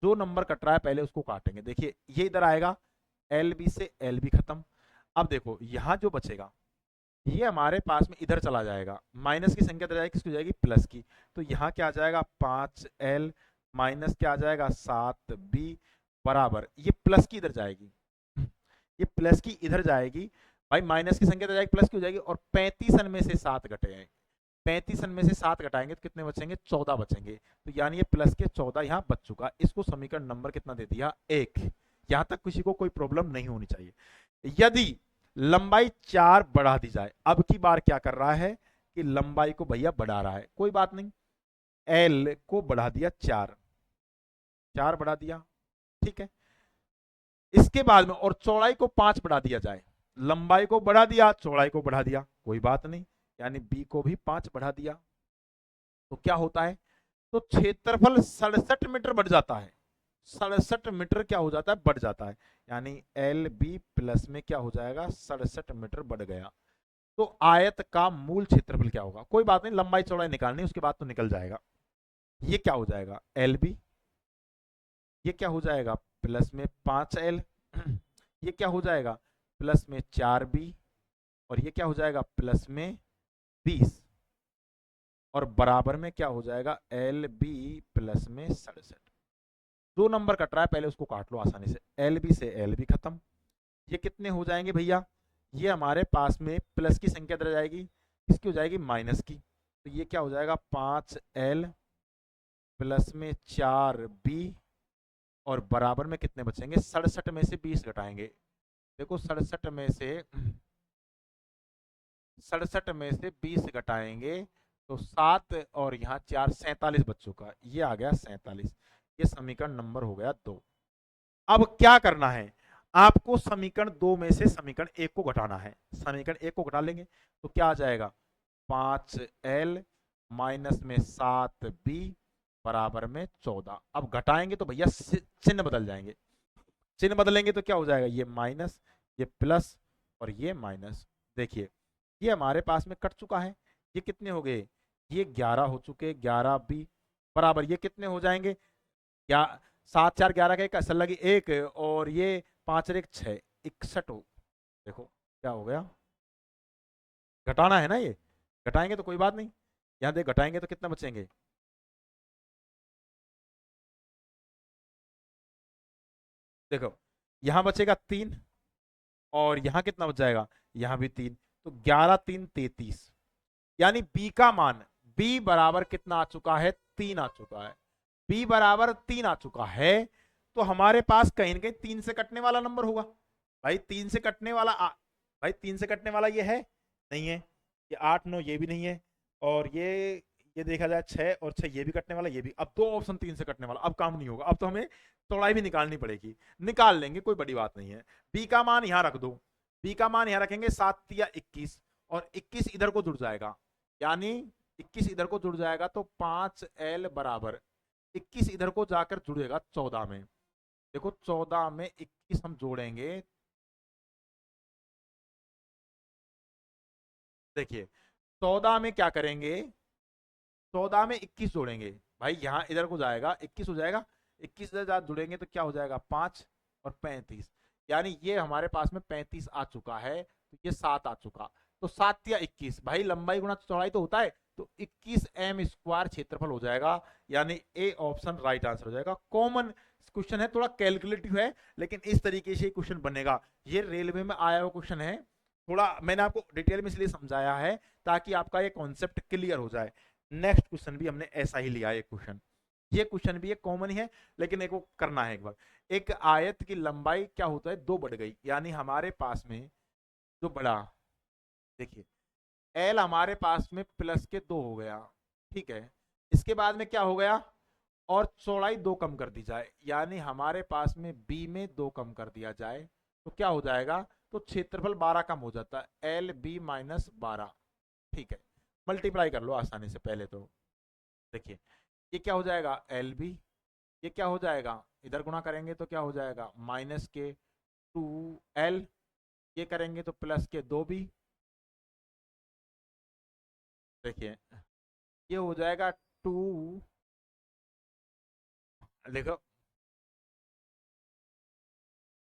जो नंबर कट रहा है पहले उसको काटेंगे। देखिए ये इधर आएगा, एल बी से एल बी खत्म। अब देखो यहां जो बचेगा ये हमारे पास में इधर चला जाएगा, माइनस की संख्या इधर जाएगी, किसकी जाएगी, प्लस की। तो यहाँ क्या आ जाएगा 5L, माइनस क्या आ जाएगा 7B, बराबर ये प्लस की इधर जाएगी, ये प्लस की इधर जाएगी। भाई माइनस की संख्या इधर जाएगी, प्लस की हो जाएगी, और 35 में से 7 घटे हैं, 35 में से 7 घटाएंगे तो कितने बचेंगे, 14 बचेंगे। तो यानी ये प्लस के 14 यहाँ बच चुका। इसको समीकरण नंबर कितना दे दिया, 1। यहां तक किसी को कोई प्रॉब्लम नहीं होनी चाहिए। यदि लंबाई 4 बढ़ा दी जाए, अब की बार क्या कर रहा है कि लंबाई को भैया बढ़ा रहा है, कोई बात नहीं, एल को बढ़ा दिया 4 बढ़ा दिया, ठीक है। इसके बाद में और चौड़ाई को 5 बढ़ा दिया जाए, लंबाई को बढ़ा दिया, चौड़ाई को बढ़ा दिया, कोई बात नहीं, यानी बी को भी 5 बढ़ा दिया, तो क्या होता है, तो क्षेत्रफल 67 मीटर बढ़ जाता है, 67 मीटर क्या हो जाता है, बढ़ जाता है, यानी एल बी प्लस में क्या हो जाएगा, 67 मीटर बढ़ गया। तो आयत का मूल क्षेत्रफल क्या होगा, कोई बात नहीं, लंबाई चौड़ाई निकालनी, उसके बाद तो निकल जाएगा। ये क्या हो जाएगा, एल बी, ये क्या हो जाएगा प्लस में 5L, ये क्या हो जाएगा प्लस में 4B, और ये क्या हो जाएगा प्लस में 20, और बराबर में क्या हो जाएगा एल बी प्लस में 67। दो नंबर कट रहा है, पहले उसको काट लो आसानी से, एल बी से एल बी खत्म। ये कितने हो जाएंगे भैया, ये हमारे पास में प्लस की संख्या इधर जाएगी, किसकी हो जाएगी, माइनस की। तो ये क्या हो जाएगा 5L प्लस में 4B, और बराबर में कितने बचेंगे, 67 में से 20 घटाएंगे। देखो 67 में से 20 घटाएंगे तो 7 और यहाँ 4, 47 बच चुका, ये आ गया 47। ये समीकरण नंबर हो गया 2। अब क्या करना है, आपको समीकरण 2 में से समीकरण 1 को घटाना है। समीकरण 1 को घटा लेंगे तो क्या आ जाएगा 5L माइनस में 7B बराबर में 14। अब घटाएंगे तो भैया चिन्ह बदल जाएंगे, चिन्ह बदलेंगे तो क्या हो जाएगा, ये माइनस, ये प्लस, और ये माइनस। देखिए ये हमारे पास में कट चुका है, ये कितने हो गए, ये 11 हो चुके, 11B बराबर ये कितने हो जाएंगे, या 7 4 11 का एक असल लगी 1, और ये 5 और 1 6, 61 हो। देखो क्या हो गया, घटाना है ना, ये घटाएंगे तो कोई बात नहीं, यहाँ देख घटाएंगे तो कितना बचेंगे, देखो यहां बचेगा 3, और यहां कितना बच जाएगा, यहां भी 3, तो 11 3 33, यानी b का मान, b बराबर कितना आ चुका है, 3 आ चुका है, b बराबर 3 आ चुका है। तो हमारे पास कहीं ना कहीं 3 से कटने वाला नंबर होगा। भाई 3 से कटने वाला भाई 3 से कटने वाला ये है, नहीं है, ये 8 9 ये भी नहीं है, और ये देखा जाए 6 और 6 ये भी कटने वाला, ये भी। अब दो ऑप्शन 3 से कटने वाला, अब काम नहीं होगा, अब तो हमें चौड़ाई भी निकालनी पड़ेगी, निकाल लेंगे, कोई बड़ी बात नहीं है। बी का मान यहां रख दो, बी का मान यहां रखेंगे 7 या 21, और 21 इधर को जुड़ जाएगा, यानी 21 इधर को जुड़ जाएगा, तो 5L बराबर 21 इधर को जाकर जुड़ेगा 14 में। देखो 14 में 21 हम जोड़ेंगे, देखिए 14 में क्या करेंगे, 14 में 21 जोड़ेंगे, भाई यहां इधर को जाएगा 21 हो जाएगा, 21 इधर जुड़ेंगे तो क्या हो जाएगा 5 और 35, यानी ये हमारे पास में 35 आ चुका है, तो ये 7 आ चुका। तो 7 या 21, भाई लंबाई गुणा चौड़ाई तो होता है, तो 21m² क्षेत्रफल हो जाएगा, यानी ए ऑप्शन राइट आंसर हो जाएगा। कॉमन क्वेश्चन है, थोड़ा कैलकुलेटिव है, लेकिन इस तरीके से क्वेश्चन बनेगा। ये रेलवे में आया हुआ क्वेश्चन है, थोड़ा मैंने आपको डिटेल में इसलिए समझाया है ताकि आपका ये कॉन्सेप्ट क्लियर हो जाए। नेक्स्ट क्वेश्चन भी हमने ऐसा ही लिया है क्वेश्चन, ये क्वेश्चन भी एक कॉमन ही है, लेकिन एक वो करना है एक बार। एक आयत की लंबाई क्या होता है, 2 बढ़ गई, यानी हमारे पास में जो बड़ा, देखिए एल हमारे पास में प्लस के 2 हो गया, ठीक है। इसके बाद में क्या हो गया, और चौड़ाई 2 कम कर दी जाए, यानी हमारे पास में बी में 2 कम कर दिया जाए तो क्या हो जाएगा, तो क्षेत्रफल 12 कम हो जाता है, एल बी माइनस 12, ठीक है। मल्टीप्लाई कर लो आसानी से पहले तो, देखिए ये क्या हो जाएगा एल बी, ये क्या हो जाएगा, इधर गुणा करेंगे तो क्या हो जाएगा माइनस के 2 एल, ये करेंगे तो प्लस के 2 बी, देखिए ये हो जाएगा 2, देखो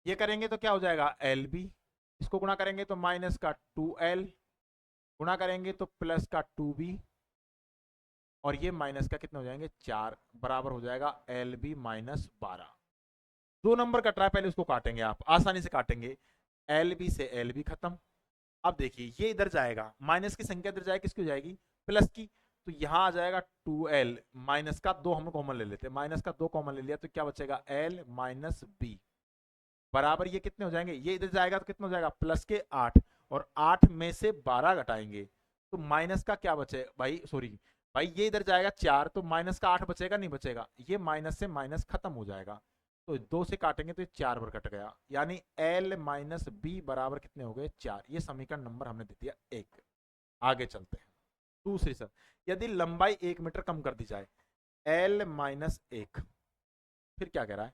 ये करेंगे तो क्या हो जाएगा एल बी, इसको गुणा करेंगे तो माइनस का 2 एल, गुणा करेंगे तो प्लस का 2 बी, और ये माइनस का कितने हो जाएंगे 4, बराबर हो जाएगा L B minus 12। 2 number cut रहा है, पहले उसको काटेंगे, आप आसानी से काटेंगे, एल बी से एल बी खत्म। अब देखिए ये इधर जाएगा, माइनस की संख्या इधर जाएगी, किसकी हो जाएगी प्लस की, तो यहां आ जाएगा 2 एल, माइनस का 2 हम कॉमन ले लेते हैं, माइनस का 2 कॉमन ले लिया तो क्या बचेगा एल माइनस बी, बराबर ये कितने हो जाएंगे, ये इधर जाएगा तो कितना हो जाएगा प्लस के 8, और 8 में से 12 घटाएंगे तो माइनस का क्या बचे भाई, सॉरी भाई ये इधर जाएगा 4, तो माइनस का 8 बचेगा नहीं बचेगा, ये माइनस से माइनस खत्म हो जाएगा, तो 2 से काटेंगे तो ये 4 बार कट गया, यानी एल माइनस बी बराबर कितने हो गए 4। ये समीकरण नंबर हमने दे दिया 1। आगे चलते हैं दूसरी सर, यदि लंबाई 1 मीटर कम कर दी जाए, एल माइनस 1, फिर क्या कह रहा है,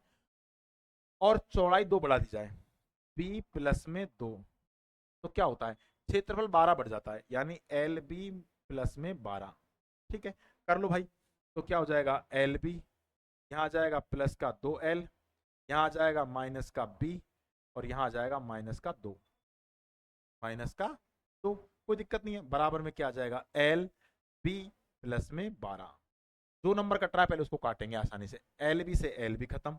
और चौड़ाई 2 बढ़ा दी जाए, बी प्लस में 2, तो क्या होता है क्षेत्रफल 12 बढ़ जाता है, यानी एल बी प्लस में 12, ठीक है। कर लो भाई, तो क्या हो जाएगा एल बी, यहाँ आ जाएगा प्लस का 2 एल, यहाँ आ जाएगा माइनस का बी, और यहाँ आ जाएगा माइनस का 2, माइनस का 2, कोई दिक्कत नहीं है, बराबर में क्या आ जाएगा एल बी प्लस में 12। 2 नंबर कट रहा है, पहले उसको काटेंगे आसानी से, एल बी से एल बी खत्म।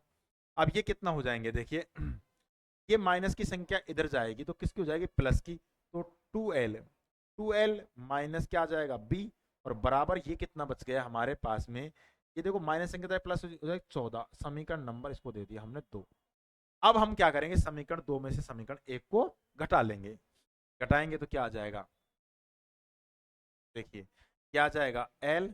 अब ये कितना हो जाएंगे, देखिए ये माइनस की संख्या इधर जाएगी तो किसकी हो जाएगी प्लस की, तो 2 एल, 2 एल माइनस क्या आ जाएगा बी, और बराबर ये कितना बच गया हमारे पास में, ये देखो माइनस संख्या प्लस हो जाएगा 14, समीकरण नंबर इसको दे दिया हमने 2। अब हम क्या करेंगे, समीकरण 2 में से समीकरण 1 को घटा लेंगे, घटाएंगे तो क्या आ जाएगा, देखिए क्या आ जाएगा एल,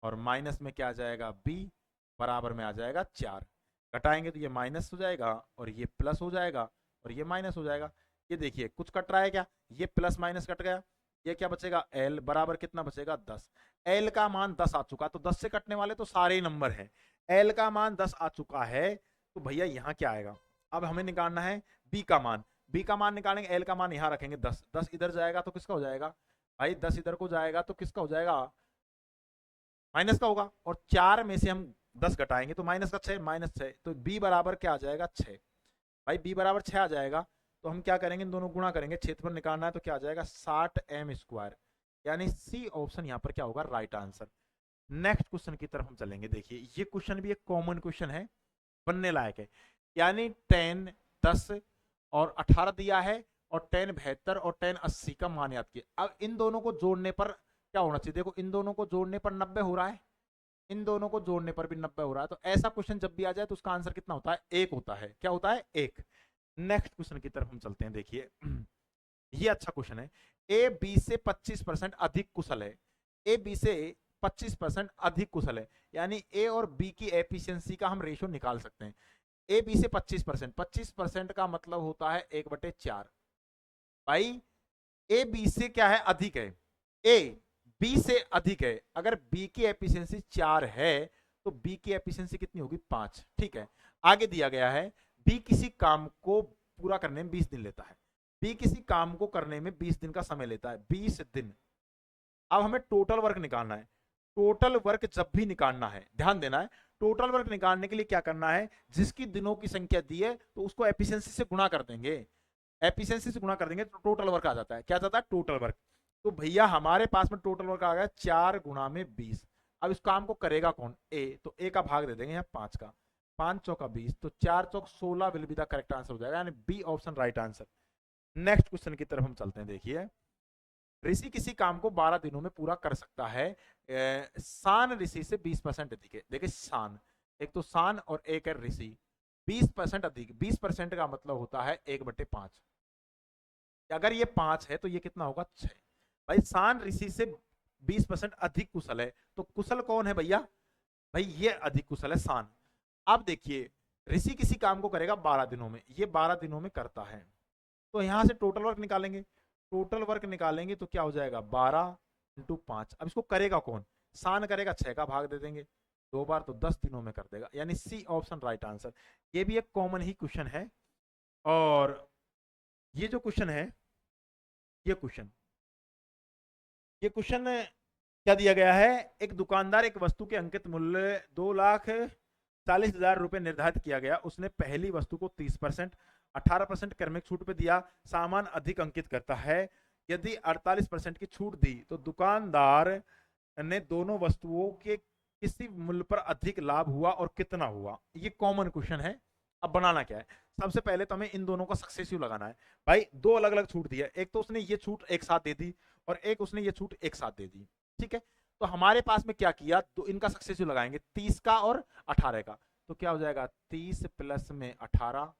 और माइनस में क्या आ जाएगा बी, बराबर में आ जाएगा 4, घटाएंगे तो ये माइनस हो जाएगा और ये प्लस हो जाएगा और ये माइनस हो जाएगा। ये देखिए कुछ कट रहा है क्या, ये प्लस माइनस कट गया, ये क्या बचेगा एल, बराबर कितना बचेगा 10। एल का मान 10 आ चुका, तो 10 से कटने वाले तो सारे ही नंबर हैं, एल का मान 10 आ चुका है, तो भैया यहाँ क्या आएगा, अब हमें निकालना है बी का मान, बी का मान निकालेंगे, एल का मान यहाँ रखेंगे 10, 10 इधर जाएगा तो किसका हो जाएगा भाई, 10 इधर को जाएगा तो किसका हो जाएगा माइनस का होगा, और 4 में से हम 10 घटाएंगे तो माइनस का 6, माइनस 6, तो बी बराबर क्या आ जाएगा 6, भाई बी बराबर 6 आ जाएगा, तो हम क्या करेंगे इन दोनों गुणा करेंगे, क्षेत्रफल निकालना है तो क्या आ जाएगा 60m², यानी सी ऑप्शन यहाँ पर क्या होगा राइट आंसर। नेक्स्ट क्वेश्चन की तरफ हम चलेंगे, देखिए ये क्वेश्चन भी एक कॉमन क्वेश्चन है, बनने लायक है, यानी 10 10 और 18 दिया है, और 10 72 और 10 80 का मान याद किया। अब इन दोनों को जोड़ने पर क्या होना चाहिए, देखो इन दोनों को जोड़ने पर 90 हो रहा है, इन दोनों को जोड़ने पर भी 90 हो रहा है, तो ऐसा क्वेश्चन जब भी आ जाए तो उसका आंसर कितना होता है 1 होता है, क्या होता है 1। नेक्स्ट क्वेश्चन की तरफ हम चलते हैं, देखिए ये अच्छा क्वेश्चन है, ए बी से 25% अधिक कुशल है, ए बी से 25% अधिक कुशल है, यानी ए और बी की एफिशिएंसी का हम रेशियो निकाल सकते हैं। ए बी से 25%, 25% का मतलब होता है 1/4, भाई ए बी से क्या है अधिक है, ए बी से अधिक है, अगर बी की एफिशिएंसी 4 है तो बी की एफिशिएंसी कितनी होगी 5, ठीक है। आगे दिया गया है बी किसी काम को पूरा करने में 20 दिन लेता है, बी किसी काम को करने में 20 दिन का समय लेता है, 20 दिन। अब हमें टोटल वर्क निकालना है, टोटल वर्क जब भी निकालना है ध्यान देना है, टोटल वर्क निकालने के लिए क्या करना है, जिसकी दिनों की संख्या दी है तो उसको एफिशिएंसी से गुणा कर देंगे, एफिशिएंसी से गुणा कर देंगे तो टोटल वर्क आ जाता है, क्या जाता है टोटल वर्क। तो भैया हमारे पास में टोटल वर्क आ गया 4 गुणा में 20। अब इस काम को करेगा कौन, ए, तो ए का भाग दे देंगे यहाँ 5 का, 5 चौका 20, तो 4 चौक 16 will be the correct answer हो जाएगा, यानी B option right answer. Next question की तरफ हम चलते हैं। देखिए, ऋषि किसी काम को 12 दिनों में पूरा कर सकता है। शान ऋषि से 20% अधिक है। देखिए शान, एक तो शान और एक है ऋषि, 20% अधिक। 20% का मतलब होता है 1/5। अगर ये 5 है तो ये कितना होगा, 6। भाई शान ऋषि से 20% अधिक कुशल है, तो कुशल कौन है भैया, भाई ये अधिक कुशल है शान। अब देखिए, ऋषि किसी काम को करेगा 12 दिनों में, ये 12 दिनों में करता है, तो यहां से टोटल वर्क निकालेंगे। टोटल वर्क निकालेंगे तो क्या हो जाएगा, 12 × 5। अब इसको करेगा कौन, शान करेगा, 6 का भाग दे देंगे 2 बार, तो 10 दिनों में कर देगा, यानी सी ऑप्शन राइट आंसर। ये भी एक कॉमन ही क्वेश्चन है। और ये जो क्वेश्चन है, ये क्वेश्चन क्या दिया गया है, एक दुकानदार एक वस्तु के अंकित मूल्य 2,40,000 रुपए निर्धारित किया गया। उसने पहली वस्तु को 30%, 18% क्रमिक छूट पे दिया। सामान अधिक अंकित करता है। यदि 48% की छूट दी तो दुकानदार ने दोनों वस्तुओं के किसी मूल्य पर अधिक लाभ हुआ और कितना हुआ। ये कॉमन क्वेश्चन है। अब बनाना क्या है, सबसे पहले तो हमें इन दोनों का सक्सेसिव लगाना है। भाई दो अलग अलग छूट दी है, एक तो उसने ये छूट एक साथ दे दी और एक उसने ये छूट एक साथ दे दी, ठीक है। तो हमारे पास में क्या किया, तो इनका सक्सेसिव लगाएंगे, 30 का और 18 का। तो क्या हो जाएगा, 30 प्लस में 18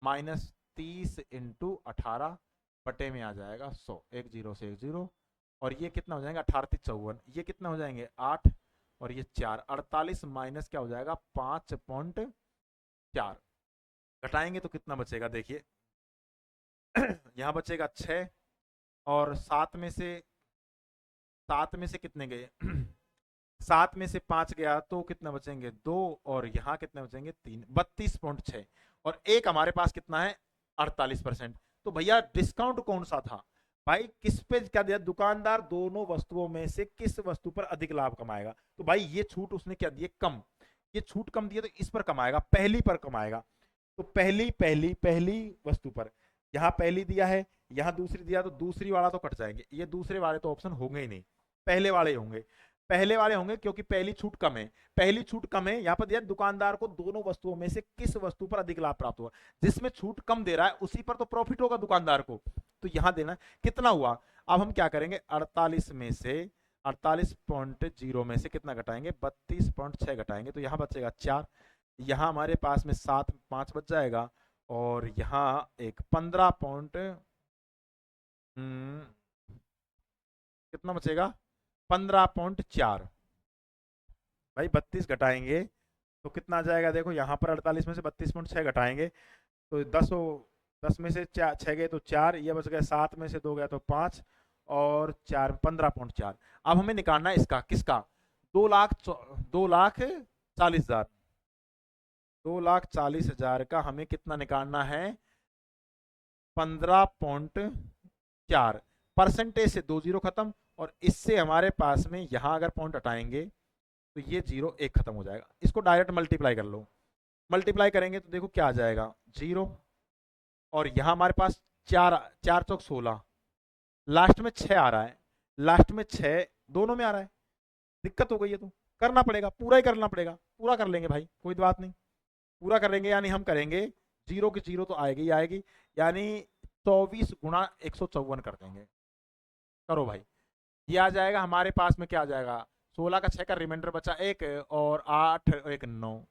माइनस 30 इंटू 18 बटे में आ जाएगा 100, 1 0 से 1 0। और ये कितना हो जाएगा, 18 54, ये कितना हो जाएंगे 8 और ये 4, 48 माइनस क्या हो जाएगा 5.4। घटाएंगे तो कितना बचेगा, देखिए यहाँ बचेगा 6 और 7 में से कितने गए 7 में से 5 गया तो कितना बचेंगे 2 और यहाँ कितने बचेंगे 3, 32.6। और एक हमारे पास कितना है 48%। तो भैया डिस्काउंट कौन सा था, भाई किस पे क्या दिया, दुकानदार दोनों वस्तुओं में से किस वस्तु पर अधिक लाभ कमाएगा। तो भाई ये छूट उसने क्या दिए, कम, ये छूट कम दिया तो इस पर कमाएगा, पहली पर कमाएगा। तो पहली वस्तु पर, यहाँ पहली दिया है, यहाँ दूसरी दिया, तो दूसरी वाला तो कट जाएंगे, ये दूसरे वाले तो ऑप्शन होंगे ही नहीं, पहले वाले होंगे, पहले वाले होंगे क्योंकि पहली छूट कम है। पहली छूट कम है, यहाँ पर दिया दुकानदार को दोनों वस्तुओं में से किस वस्तु पर अधिक लाभ प्राप्त हुआ, जिसमें छूट कम दे रहा है उसी पर तो प्रॉफिट होगा दुकानदार को। तो यहाँ देना कितना हुआ। अब हम क्या करेंगे, 48.0 में से कितना घटाएंगे, 32.6 घटाएंगे, तो यहाँ बचेगा 4। यहाँ हमारे पास में 7 5 बच जाएगा और यहाँ एक 15 कितना बचेगा 15.4। भाई 32 घटाएंगे तो कितना आ जाएगा, देखो यहाँ पर 48 में से 32.6 घटाएंगे तो 10 में से 6 गए तो 4, ये बच गया 7 में से 2 गया तो 5 और 4 15.4। अब हमें निकालना है इसका, किसका, 2,40,000 2,40,000 का हमें कितना निकालना है 15.4। परसेंटेज से 2 0 खत्म और इससे हमारे पास में यहां अगर पॉइंट हटाएंगे तो ये 0 1 खत्म हो जाएगा। इसको डायरेक्ट मल्टीप्लाई कर लो, मल्टीप्लाई करेंगे तो देखो क्या आ जाएगा 0 और यहां हमारे पास 4 4 चौक 16, लास्ट में 6 आ रहा है, लास्ट में 6 दोनों में आ रहा है, दिक्कत हो गई है। तो करना पड़ेगा, पूरा ही करना पड़ेगा, पूरा कर लेंगे भाई कोई बात नहीं, पूरा करेंगे, यानी हम करेंगे 0 की 0 तो आएगी ही आएगी, यानी 24 गुणा 154 कर देंगे। करो भाई, ये आ जाएगा हमारे पास में, क्या आ जाएगा 16 का 6 का रिमाइंडर बचा 1 और 8 और 1 9,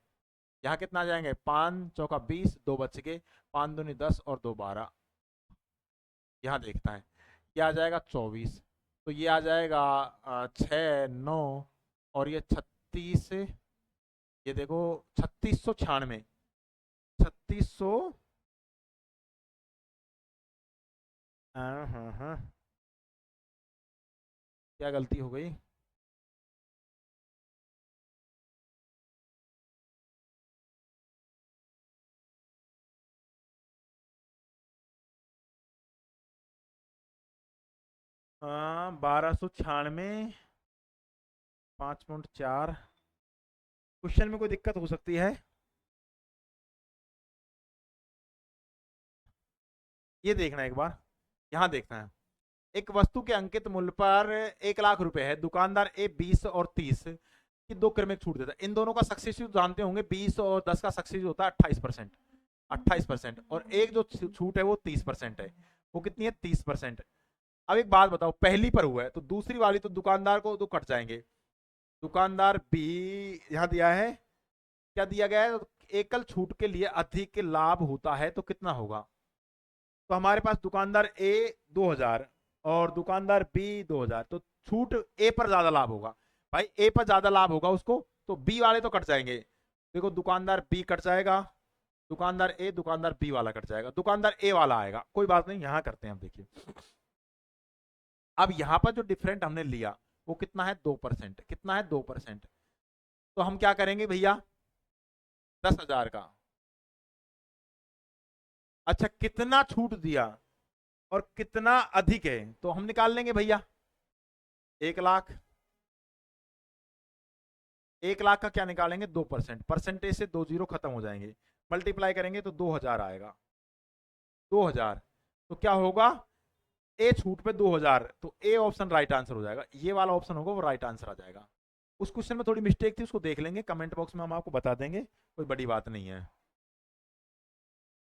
यहाँ कितना आ जाएंगे 5 चौका 20, 2 बच गए, 5 दूनी 10 और 2 12, यहाँ देखता है ये आ जाएगा 24। तो ये आ जाएगा 6 9 और ये 36, ये देखो 3696, 3600, हाँ क्या गलती हो गई, हाँ 1296 5.4। क्वेश्चन में कोई दिक्कत हो सकती है, ये देखना एक बार, यहाँ देखना है। एक वस्तु के अंकित मूल्य पर 1,00,000 रुपए है, दुकानदार ए 20 और 30 की 2 क्रमिक छूट देता है। इन दोनों का सक्सेसिव जानते होंगे, 20 और 10 का सक्सेसिव होता है 28%, 28%, और एक जो छूट है वो 30% है। वो कितनी है 30%। अब एक बात बताओ, पहली पर हुआ है तो दूसरी वाली तो दुकानदार को तो कट जाएंगे। दुकानदार बी यहां दिया है, क्या दिया गया है, एकल छूट के लिए अधिक लाभ होता है तो कितना होगा। तो हमारे पास दुकानदार ए 2000 और दुकानदार बी 2000, तो छूट ए पर ज्यादा लाभ होगा। भाई ए पर ज्यादा लाभ होगा उसको, तो बी वाले तो कट जाएंगे। देखो दुकानदार बी कट जाएगा, दुकानदार ए, दुकानदार बी वाला कट जाएगा, दुकानदार ए वाला आएगा। कोई बात नहीं, यहां करते हैं हम। देखिए अब यहां पर जो डिफरेंट हमने लिया वो कितना है 2%, कितना है 2%। तो हम क्या करेंगे भैया, 10,000 का, अच्छा कितना छूट दिया और कितना अधिक है, तो हम निकाल लेंगे भैया। 1 लाख, 1 लाख का क्या निकालेंगे 2%, परसेंटेज से 2 जीरो खत्म हो जाएंगे, मल्टीप्लाई करेंगे तो 2000 आएगा। 2000 तो क्या होगा, ए छूट पे 2000, तो ए ऑप्शन राइट आंसर हो जाएगा, ये वाला ऑप्शन होगा वो राइट आंसर आ जाएगा। उस क्वेश्चन में थोड़ी मिस्टेक थी, उसको देख लेंगे, कमेंट बॉक्स में हम आपको बता देंगे, कोई बड़ी बात नहीं है।